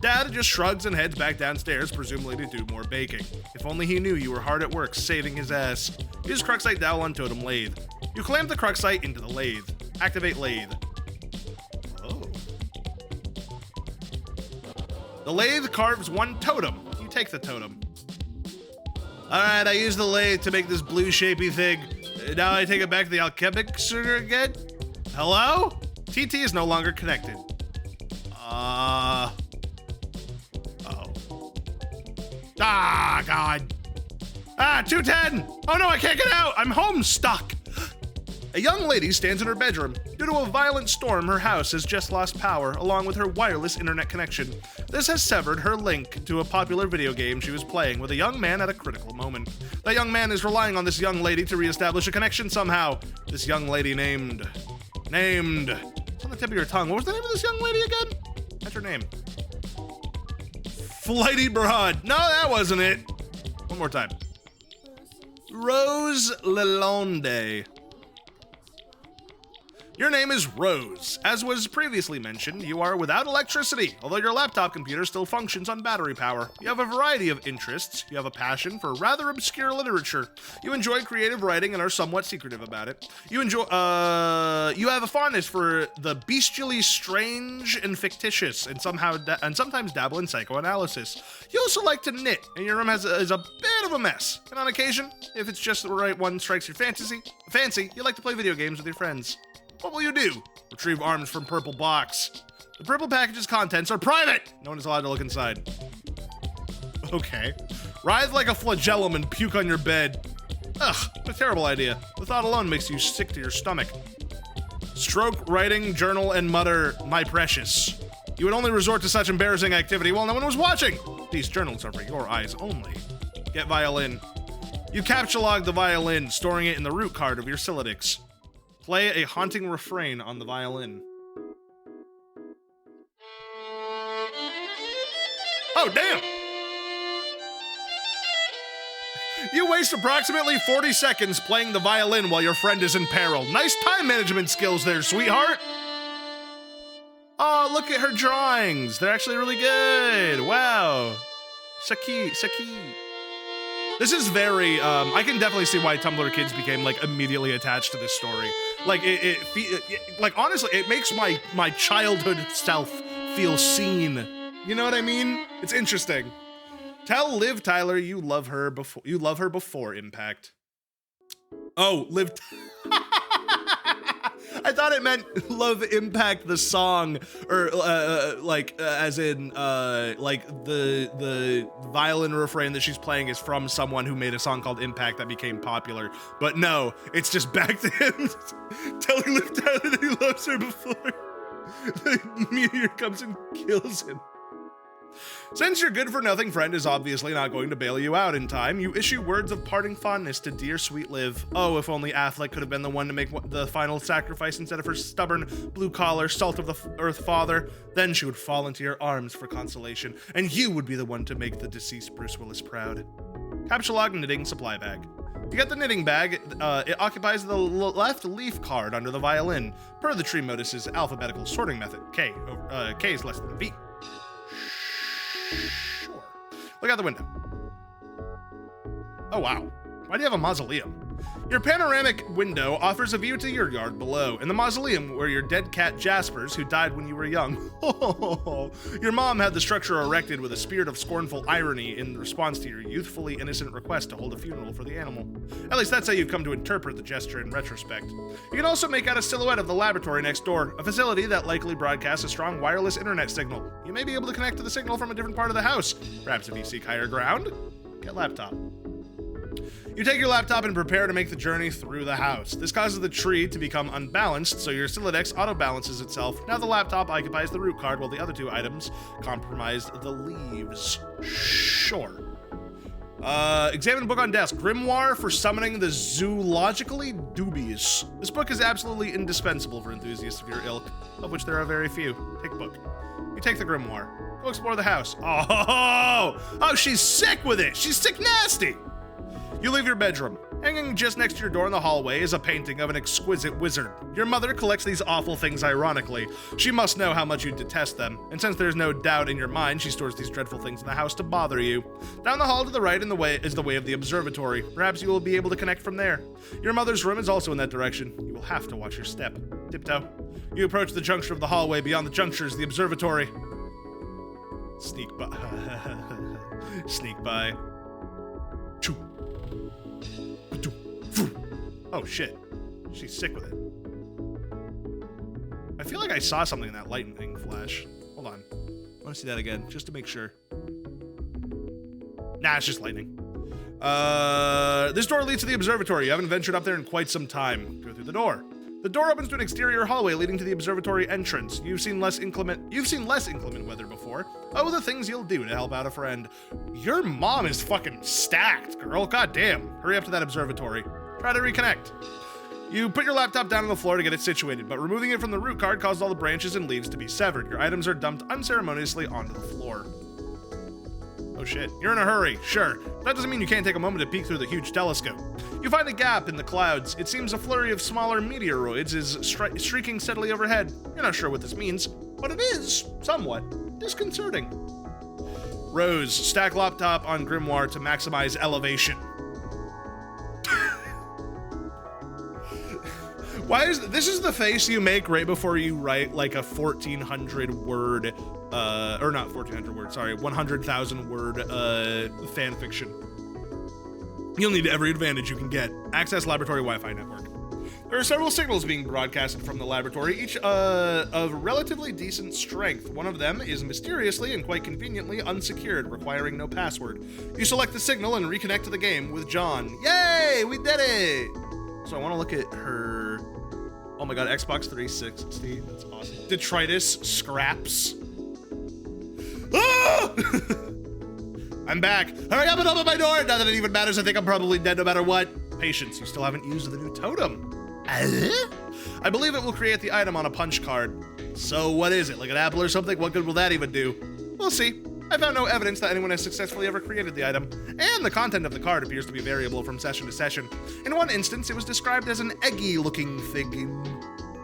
S1: Dad just shrugs and heads back downstairs, presumably to do more baking. If only he knew you were hard at work saving his ass. Use Cruxite dowel on totem lathe. You clamp the Cruxite into the lathe. Activate lathe. Oh. The lathe carves one totem. You take the totem. Alright, I used the lathe to make this blue shapy thing. Now I take it back to the alchemic sugar again? Hello? TT is no longer connected. Oh. Ah, God. 210! Oh no, I can't get out! I'm Homestuck! A young lady stands in her bedroom. Due to a violent storm, her house has just lost power, along with her wireless internet connection. This has severed her link to a popular video game she was playing with a young man at a critical moment. That young man is relying on this young lady to reestablish a connection somehow. This young lady named... It's on the tip of your tongue. What was the name of this young lady again? That's her name. Flighty Broad. No, that wasn't it. One more time. Rose Lalonde. Your name is Rose. As was previously mentioned, you are without electricity, although your laptop computer still functions on battery power. You have a variety of interests. You have a passion for rather obscure literature. You enjoy creative writing and are somewhat secretive about it. You have a fondness for the bestially strange and fictitious, and sometimes dabble in psychoanalysis. You also like to knit, and your room is a bit of a mess. And on occasion, if it's just the right one strikes your fancy, you like to play video games with your friends. What will you do? Retrieve arms from purple box. The purple package's contents are private! No one is allowed to look inside. Okay. Writhe like a flagellum and puke on your bed. Ugh, what a terrible idea. The thought alone makes you sick to your stomach. Stroke, writing, journal, and mutter, my precious. You would only resort to such embarrassing activity while no one was watching. These journals are for your eyes only. Get violin. You capture log the violin, storing it in the root card of your Silidix. Play a haunting refrain on the violin. Oh, damn! You waste approximately 40 seconds playing the violin while your friend is in peril. Nice time management skills there, sweetheart! Oh, look at her drawings. They're actually really good. Wow. Saki. This is very, I can definitely see why Tumblr kids became, like, immediately attached to this story. Like, like, honestly, it makes my childhood self feel seen. You know what I mean? It's interesting. Tell Liv Tyler you love her before Impact. Oh, Liv... I thought it meant Love Impact the song, or as in like the violin refrain that she's playing is from someone who made a song called Impact that became popular. But no, it's just back to him telling Liv Tyler that he loves her before the meteor comes and kills him. Since your good-for-nothing friend is obviously not going to bail you out in time, you issue words of parting fondness to dear sweet Liv. Oh, if only Affleck could have been the one to make the final sacrifice instead of her stubborn, blue-collar, salt-of-the-earth father. Then she would fall into your arms for consolation, and you would be the one to make the deceased Bruce Willis proud. Capture log knitting supply bag. You get the knitting bag. It occupies the left leaf card under the violin, per the tree modus's alphabetical sorting method. K is less than V. Sure. Look out the window. Oh, wow. Why do you have a mausoleum? Your panoramic window offers a view to your yard below, and the mausoleum where your dead cat Jaspers, who died when you were young. Your mom had the structure erected with a spirit of scornful irony in response to your youthfully innocent request to hold a funeral for the animal. At least that's how you've come to interpret the gesture in retrospect. You can also make out a silhouette of the laboratory next door, a facility that likely broadcasts a strong wireless internet signal. You may be able to connect to the signal from a different part of the house. Perhaps if you seek higher ground, get laptop. You take your laptop and prepare to make the journey through the house. This causes the tree to become unbalanced, so your Silodex auto-balances itself. Now the laptop occupies the root card, while the other two items compromise the leaves. Sure. Examine the book on desk. Grimoire for Summoning the Zoologically Dubious. This book is absolutely indispensable for enthusiasts of your ilk, of which there are very few. Take book. You take the grimoire. Go explore the house. Oh, she's sick with it. She's sick nasty. You leave your bedroom. Hanging just next to your door in the hallway is a painting of an exquisite wizard. Your mother collects these awful things ironically. She must know how much you detest them, and since there's no doubt in your mind, she stores these dreadful things in the house to bother you. Down the hall to the right in the way is the way of the observatory. Perhaps you will be able to connect from there. Your mother's room is also in that direction. You will have to watch your step. Tiptoe. You approach the juncture of the hallway. Beyond the juncture is the observatory. Sneak by. Sneak by. Choo. Oh shit. She's sick with it. I feel like I saw something in that lightning flash. Hold on. I want to see that again, just to make sure. Nah, it's just lightning. This door leads to the observatory. You haven't ventured up there in quite some time. Go through the door. The door opens to an exterior hallway leading to the observatory entrance. You've seen less inclement weather before. Oh, the things you'll do to help out a friend. Your mom is fucking stacked, girl. God damn. Hurry up to that observatory. Try to reconnect. You put your laptop down on the floor to get it situated, but removing it from the root card caused all the branches and leaves to be severed. Your items are dumped unceremoniously onto the floor. Oh shit, you're in a hurry, sure. That doesn't mean you can't take a moment to peek through the huge telescope. You find a gap in the clouds. It seems a flurry of smaller meteoroids is streaking steadily overhead. You're not sure what this means, but it is, somewhat, disconcerting. Rose, stack laptop on grimoire to maximize elevation. This is the face you make right before you write like a 1,400 word, or not 1,400 words, sorry, 100,000 word fan fiction. You'll need every advantage you can get. Access laboratory Wi-Fi network. There are several signals being broadcasted from the laboratory, each of relatively decent strength. One of them is mysteriously and quite conveniently unsecured, requiring no password. You select the signal and reconnect to the game with John. Yay, we did it! So I want to look at her. Oh my god, Xbox 360. That's awesome. Detritus scraps. Ah! I'm back. Hurry up and open my door. Not that it even matters. I think I'm probably dead no matter what. Patience. You still haven't used the new totem. I believe it will create the item on a punch card. So what is it? Like an apple or something? What good will that even do? We'll see. I found no evidence that anyone has successfully ever created the item, and the content of the card appears to be variable from session to session. In one instance, it was described as an eggy-looking thing.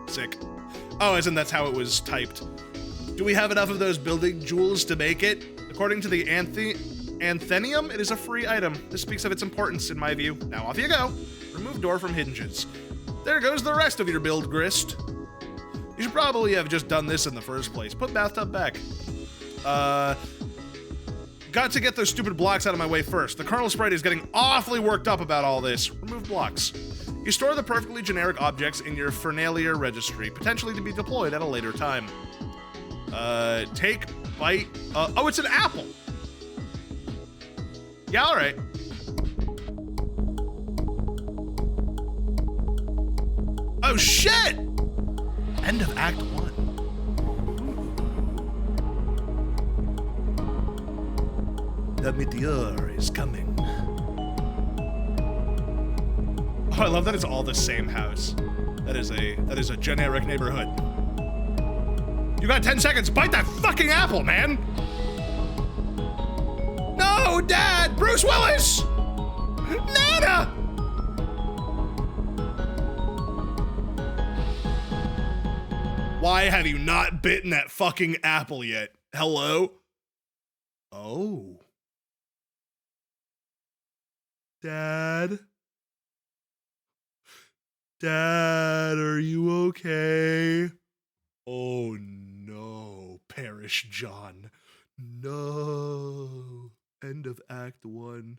S1: Sick. Oh, as in that's how it was typed. Do we have enough of those building jewels to make it? According to the Anthenium, it is a free item. This speaks of its importance, in my view. Now off you go. Remove door from hinges. There goes the rest of your build grist. You should probably have just done this in the first place. Put bathtub back. Got to get those stupid blocks out of my way first. The Colonel Sprite is getting awfully worked up about all this. Remove blocks. You store the perfectly generic objects in your Fernalier registry, potentially to be deployed at a later time. Take, bite, oh, it's an apple. Yeah, all right. Oh, shit! End of Act 1. The meteor is coming. Oh, I love that it's all the same house. That is a generic neighborhood. You got 10 seconds. Bite that fucking apple, man! No, Dad! Bruce Willis! Nana! Why have you not bitten that fucking apple yet? Hello? Oh. Dad? Dad, are you okay? Oh no, perish John. No. End of Act 1.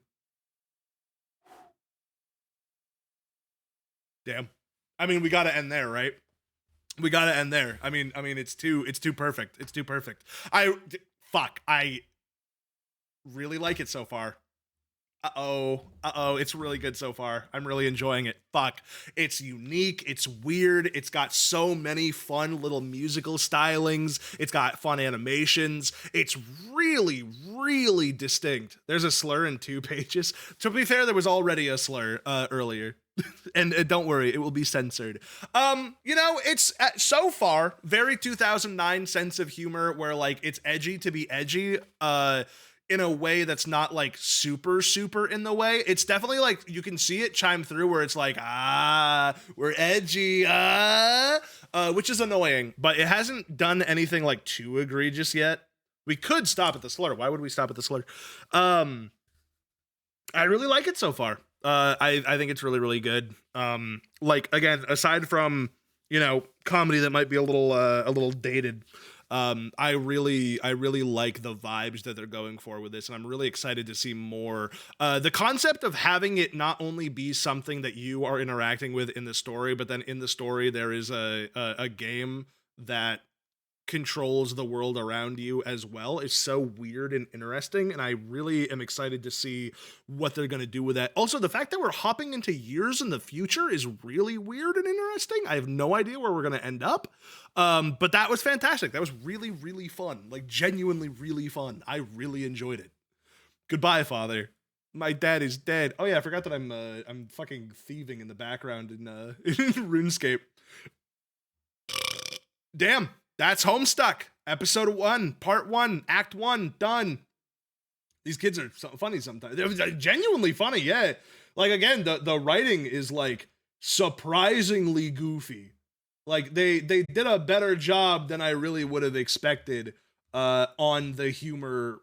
S1: Damn. I mean, we gotta end there, right? We gotta end there. I mean, it's too perfect. It's too perfect. I really like it so far. Uh-oh, it's really good so far. I'm really enjoying it. Fuck. It's unique, it's weird, it's got so many fun little musical stylings, it's got fun animations, it's really, really distinct. There's a slur in 2 pages. To be fair, there was already a slur earlier. And don't worry, it will be censored. You know, it's so far very 2009 sense of humor where like it's edgy to be edgy. in a way that's not like super in the way. It's definitely like you can see it chime through where it's like, we're edgy, which is annoying, but it hasn't done anything like too egregious yet. We could stop at the slur. Why would we stop at the slur? I really like it so far. I think it's really good. Like, again, aside from, you know, comedy that might be a little dated, I really like the vibes that they're going for with this, and I'm really excited to see more. The concept of having it not only be something that you are interacting with in the story, but then in the story there is a game that controls the world around you as well is so weird and interesting, and I really am excited to see what they're going to do with that. Also, the fact that we're hopping into years in the future is really weird and interesting. I have no idea where we're going to end up, but that was fantastic. That was really fun, like genuinely really fun. I really enjoyed it. Goodbye, father. My dad is dead. Oh yeah, I forgot that I'm fucking thieving in the background in in RuneScape. Damn. That's Homestuck, episode 1, part 1, act 1, done. These kids are so funny sometimes. They're genuinely funny, yeah. Like, again, the writing is like surprisingly goofy. Like they did a better job than I really would have expected on the humor